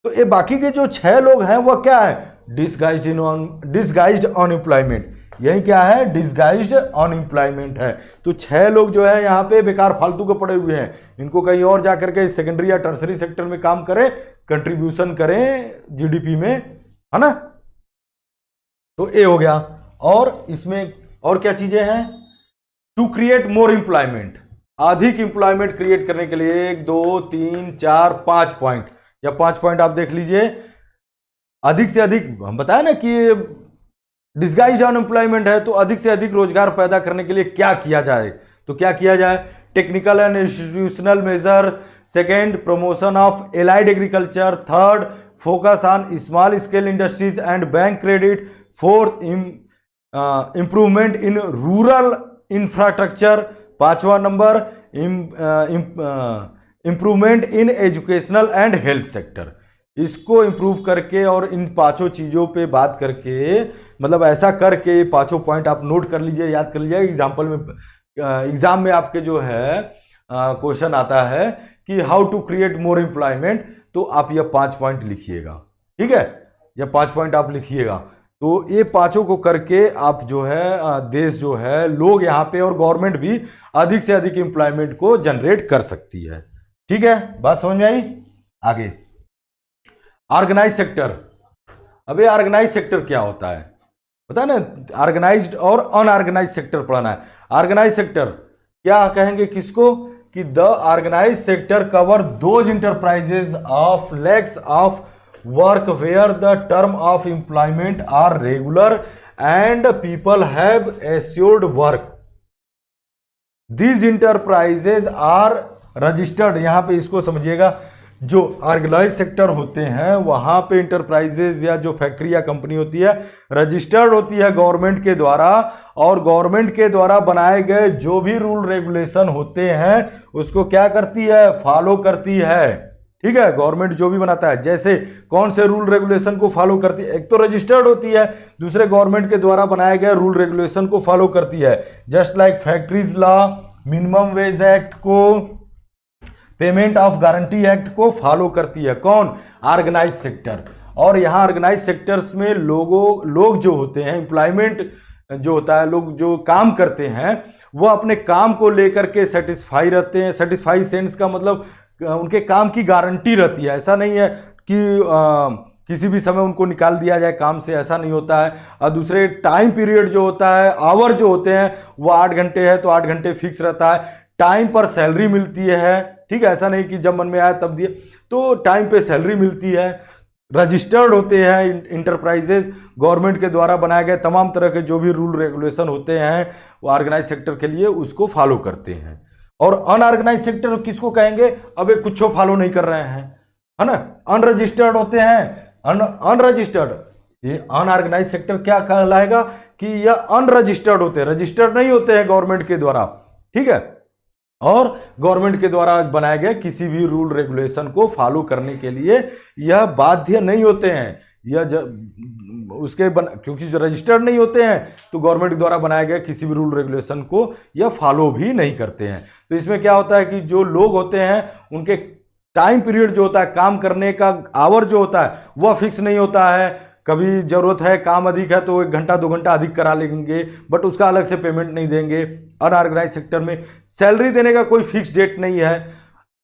तो ये बाकी के जो 6 लोग हैं वह क्या है, डिस्गाइज्ड अनएम्प्लॉयमेंट। यही क्या है, डिस्गाइज्ड अनएम्प्लॉयमेंट है। तो 6 लोग जो है यहाँ पे बेकार फालतू के पड़े हुए हैं, इनको कहीं और जाकर के सेकेंडरी या टर्सरी सेक्टर में काम करें, कंट्रीब्यूशन करें जीडीपी में, है ना। तो ये हो गया। और इसमें और क्या चीजें हैं, टू क्रिएट मोर एम्प्लॉयमेंट, अधिक एम्प्लॉयमेंट क्रिएट करने के लिए 1 2 3 4 5 पॉइंट, या 5 पॉइंट आप देख लीजिए। अधिक से अधिक, हम बताया ना कि डिस्गाइज्ड अनएम्प्लॉयमेंट है, तो अधिक से अधिक रोजगार पैदा करने के लिए क्या किया जाए, तो क्या किया जाए, technical and institutional measures, second promotion of allied agriculture, third focus on small scale industries and bank credit, fourth improvement in rural infrastructure, 5वां नंबर improvement in educational and health sector. इसको इम्प्रूव करके और इन पांचों चीज़ों पे बात करके, मतलब ऐसा करके पांचों पॉइंट आप नोट कर लीजिए, याद कर लीजिए। एग्जाम में आपके जो है क्वेश्चन आता है कि how to create more employment, तो आप ये 5 पॉइंट लिखिएगा, ठीक है। ये 5 पॉइंट आप लिखिएगा, तो ये पांचों को करके आप जो है देश जो है, लोग यहाँ पे और गवर्नमेंट भी अधिक से अधिक एम्प्लॉयमेंट को जनरेट कर सकती है, ठीक है। बात समझ में आई? आगे ऑर्गेनाइज सेक्टर। अबे ऑर्गेनाइज सेक्टर क्या होता है पता है ना? ऑर्गेनाइज्ड और अनऑर्गेनाइज सेक्टर पढ़ना है। ऑर्गेनाइज सेक्टर क्या कहेंगे किसको? कि the organise sector cover those enterprises of legs of work where the term of employment are regular and people have assured work. These enterprises are registered. यहां पे इसको समझिएगा, जो ऑर्गेनाइज सेक्टर होते हैं वहां पे इंटरप्राइजेज या जो फैक्ट्री या कंपनी होती है रजिस्टर्ड होती है गवर्नमेंट के द्वारा, और गवर्नमेंट के द्वारा बनाए गए जो भी रूल रेगुलेशन होते हैं उसको क्या करती है? फॉलो करती है, ठीक है। गवर्नमेंट जो भी बनाता है, जैसे कौन से रूल रेगुलेशन को फॉलो करती है? एक तो रजिस्टर्ड होती है, दूसरे गवर्नमेंट के द्वारा बनाए गए रूल रेगुलेशन को फॉलो करती है। Just like factories law, minimum wage act को, पेमेंट ऑफ गारंटी एक्ट को फॉलो करती है। कौन? Organise sector. और यहाँ ऑर्गेनाइज सेक्टर्स में लोग जो होते हैं, एम्प्लॉयमेंट जो होता है, लोग जो काम करते हैं वो अपने काम को लेकर के सेटिस्फाई रहते हैं। सेटिस्फाई सेंस का मतलब उनके काम की गारंटी रहती है। ऐसा नहीं है कि किसी भी समय उनको निकाल दिया जाए काम से, ऐसा नहीं होता है। और दूसरे टाइम पीरियड जो होता है, आवर जो होते हैं वो 8 घंटे है तो 8 घंटे फिक्स रहता है। टाइम पर सैलरी मिलती है, ठीक है। ऐसा नहीं कि जब मन में आया तब दिए, तो टाइम पे सैलरी मिलती है। रजिस्टर्ड होते हैं इंटरप्राइजेज, गवर्नमेंट के द्वारा बनाए गए तमाम तरह के जो भी रूल रेगुलेशन होते हैं वो ऑर्गेनाइज सेक्टर के लिए उसको फॉलो करते हैं। और अनऑर्गेनाइज सेक्टर किसको कहेंगे? अबे कुछ फॉलो नहीं कर रहे हैं, है ना। अनरजिस्टर्ड होते हैं, अनरजिस्टर्ड। ये अनऑर्गेनाइज सेक्टर क्या कहलाएगा? कि यह अनरजिस्टर्ड होते हैं, रजिस्टर्ड नहीं होते हैं गवर्नमेंट के द्वारा, ठीक है। और गवर्नमेंट के द्वारा बनाए गए किसी भी रूल रेगुलेशन को फॉलो करने के लिए यह बाध्य नहीं होते हैं। क्योंकि जो रजिस्टर्ड नहीं होते हैं तो गवर्नमेंट द्वारा बनाए गए किसी भी रूल रेगुलेशन को यह फॉलो भी नहीं करते हैं। तो इसमें क्या होता है कि जो लोग होते हैं उनके टाइम पीरियड जो होता है, काम करने का आवर जो होता है वह फिक्स नहीं होता है। कभी जरूरत है, काम अधिक है तो 1 घंटा 2 घंटा अधिक करा लेंगे, बट उसका अलग से पेमेंट नहीं देंगे। अनऑर्गेनाइज सेक्टर में सैलरी देने का कोई फिक्स डेट नहीं है।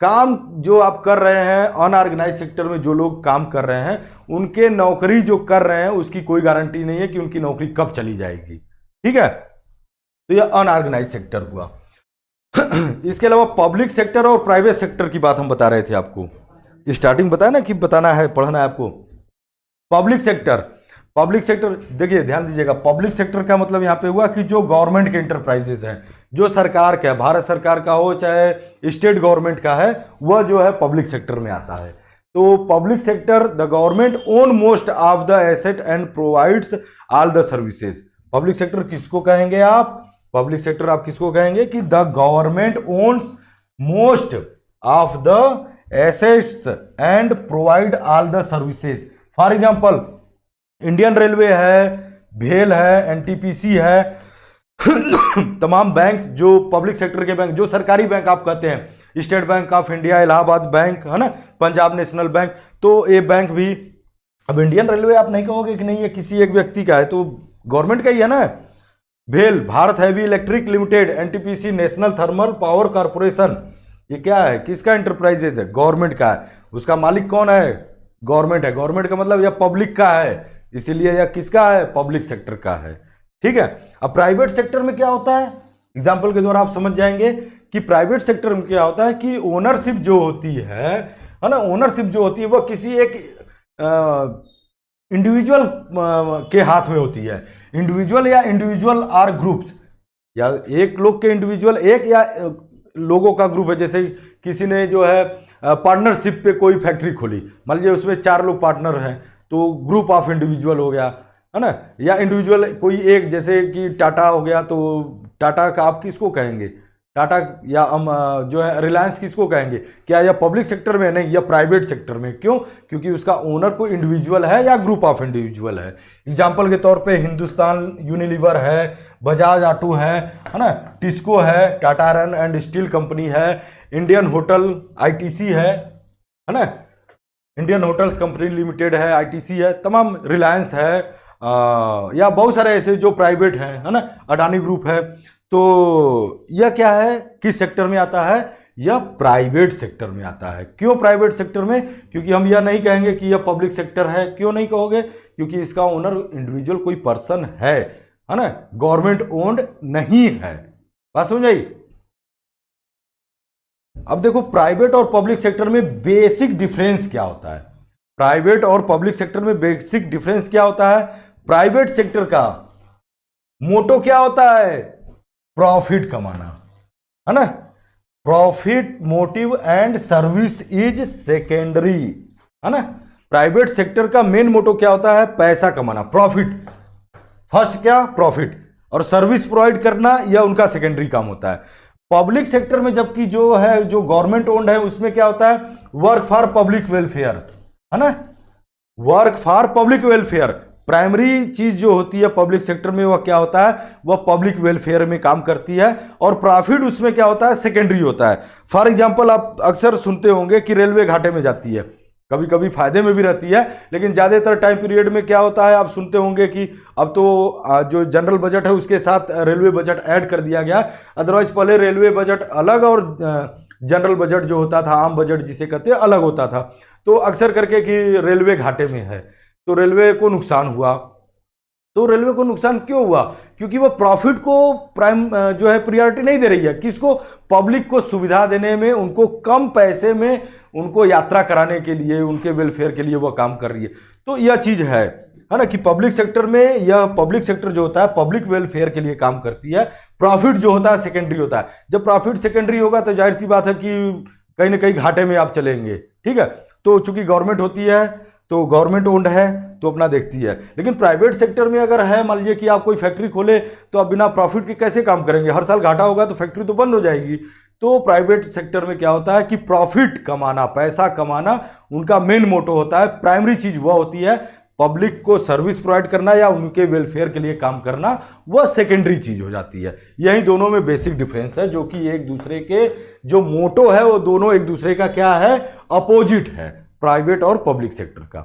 काम जो आप कर रहे हैं अनऑर्गेनाइज सेक्टर में, जो लोग काम कर रहे हैं उनके नौकरी जो कर रहे हैं उसकी कोई गारंटी नहीं है कि उनकी नौकरी कब चली जाएगी, ठीक है। तो यह अनऑर्गेनाइज सेक्टर हुआ। इसके अलावा पब्लिक सेक्टर और प्राइवेट सेक्टर की बात हम बता रहे थे आपको, स्टार्टिंग बताया ना कि बताना है, पढ़ना है आपको। पब्लिक सेक्टर देखिए ध्यान दीजिएगा। पब्लिक सेक्टर का मतलब यहां पे हुआ कि जो गवर्नमेंट के इंटरप्राइजेस हैं, जो सरकार का है, भारत सरकार का हो चाहे स्टेट गवर्नमेंट का है, वह जो है पब्लिक सेक्टर में आता है। तो public sector, the government own most of the asset and provides all the services. Public sector किसको कहेंगे आप? पब्लिक सेक्टर आप किसको कहेंगे? कि the government owns most of the assets and provide all the services. For example Indian railway है, भेल है, एनटीपीसी है, तमाम बैंक जो पब्लिक सेक्टर के बैंक, जो सरकारी बैंक आप कहते हैं, state bank of India, Allahabad bank, है ना, पंजाब नेशनल बैंक, तो ये बैंक भी। अब इंडियन रेलवे आप नहीं कहोगे कि नहीं ये किसी एक व्यक्ति का है, तो गवर्नमेंट का ही है ना। भेल Bharat heavy electric limited, NTPC national thermal power corporation, ये क्या है? किसका इंटरप्राइजेज है? गवर्नमेंट का है। उसका मालिक कौन है? गवर्नमेंट है। गवर्नमेंट का मतलब यह पब्लिक का है, इसीलिए यह किसका है? पब्लिक सेक्टर का है, ठीक है। अब प्राइवेट सेक्टर में क्या होता है? एग्जाम्पल के द्वारा आप समझ जाएंगे कि प्राइवेट सेक्टर में क्या होता है कि ओनरशिप जो होती है ना, ओनरशिप जो होती है वह किसी एक इंडिविजुअल के हाथ में होती है। इंडिविजुअल या इंडिविजुअल आर ग्रुप्स, या एक लोग के इंडिविजुअल, एक या लोगों का ग्रुप है। जैसे किसी ने जो है पार्टनरशिप पे कोई फैक्ट्री खोली, मान लीजिए उसमें 4 लोग पार्टनर हैं, तो ग्रुप ऑफ इंडिविजुअल हो गया, है ना। या इंडिविजुअल कोई एक, जैसे कि टाटा हो गया, तो टाटा का आप किसको कहेंगे? टाटा या हम जो है रिलायंस किसको कहेंगे, क्या यह पब्लिक सेक्टर में है? नहीं, यह प्राइवेट सेक्टर में। क्यों? क्योंकि उसका ओनर कोई इंडिविजुअल है या ग्रुप ऑफ इंडिविजुअल है। एग्जाम्पल के तौर पे हिंदुस्तान यूनिलीवर है, बजाज ऑटो है ना, टिस्को है, Tata iron and steel company है, इंडियन होटल आईटीसी है ना, इंडियन होटल्स कंपनी लिमिटेड है, आईटीसी है, तमाम रिलायंस है, या बहुत सारे ऐसे जो प्राइवेट हैं, है ना, अडानी ग्रुप है। तो यह क्या है, किस सेक्टर में आता है? यह प्राइवेट सेक्टर में आता है। क्यों प्राइवेट सेक्टर में? क्योंकि हम यह नहीं कहेंगे कि यह पब्लिक सेक्टर है। क्यों नहीं कहोगे? क्योंकि इसका ओनर इंडिविजुअल कोई पर्सन है ना, गवर्नमेंट ओन्ड नहीं है। बात समझ आई? अब देखो प्राइवेट और पब्लिक सेक्टर में बेसिक डिफरेंस क्या होता है। प्राइवेट और पब्लिक सेक्टर में बेसिक डिफरेंस क्या होता है? प्राइवेट सेक्टर का मोटो क्या होता है? प्रॉफिट कमाना, है ना। Profit motive and service is secondary, है ना। प्राइवेट सेक्टर का मेन मोटो क्या होता है? पैसा कमाना, प्रॉफिट। फर्स्ट क्या? प्रॉफिट। और सर्विस प्रोवाइड करना, यह उनका सेकेंडरी काम होता है। पब्लिक सेक्टर में जबकि जो है, जो गवर्नमेंट ओन्ड है, उसमें क्या होता है? वर्क फॉर पब्लिक वेलफेयर, है ना, work for public welfare. Primary चीज जो होती है पब्लिक सेक्टर में, वह क्या होता है? वह पब्लिक वेलफेयर में काम करती है। और प्रॉफिट उसमें क्या होता है? सेकेंडरी होता है। फॉर एग्जांपल आप अक्सर सुनते होंगे कि रेलवे घाटे में जाती है, कभी कभी फायदे में भी रहती है, लेकिन ज्यादातर टाइम पीरियड में क्या होता है, आप सुनते होंगे कि अब तो जो जनरल बजट है उसके साथ रेलवे बजट ऐड कर दिया गया। अदरवाइज पहले रेलवे बजट अलग और जनरल बजट जो होता था, आम बजट जिसे कहते हैं, अलग होता था। तो अक्सर करके कि रेलवे घाटे में है तो रेलवे को नुकसान हुआ। तो रेलवे को नुकसान क्यों हुआ? क्योंकि वो प्रॉफिट को प्राइम जो है प्रियोरिटी नहीं दे रही है। किसको? पब्लिक को सुविधा देने में, उनको कम पैसे में उनको यात्रा कराने के लिए, उनके वेलफेयर के लिए वो काम कर रही है। तो यह चीज है ना, कि पब्लिक सेक्टर में, यह पब्लिक सेक्टर जो होता है पब्लिक वेलफेयर के लिए काम करती है। प्रॉफिट जो होता है सेकेंडरी होता है। जब प्रॉफिट सेकेंडरी होगा तो जाहिर सी बात है कि कहीं ना कहीं घाटे में आप चलेंगे, ठीक है। तो चूंकि गवर्नमेंट होती है तो गवर्नमेंट ओन्ड है तो अपना देखती है। लेकिन प्राइवेट सेक्टर में अगर है, मान लीजिए कि आप कोई फैक्ट्री खोले तो आप बिना प्रॉफिट के कैसे काम करेंगे? हर साल घाटा होगा तो फैक्ट्री तो बंद हो जाएगी। तो प्राइवेट सेक्टर में क्या होता है कि प्रॉफिट कमाना, पैसा कमाना उनका मेन मोटो होता है। प्राइमरी चीज वह होती है पब्लिक को सर्विस प्रोवाइड करना या उनके वेलफेयर के लिए काम करना, वह सेकेंडरी चीज हो जाती है। यही दोनों में बेसिक डिफरेंस है, जो कि एक दूसरे के जो मोटो है वो दोनों एक दूसरे का क्या है? अपोजिट है, प्राइवेट और पब्लिक सेक्टर का।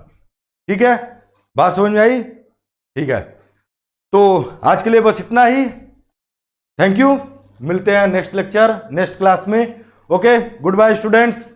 ठीक है, बात समझ में आई? ठीक है, तो आज के लिए बस इतना ही। थैंक यू, मिलते हैं नेक्स्ट लेक्चर, नेक्स्ट क्लास में। Okay, good bye students.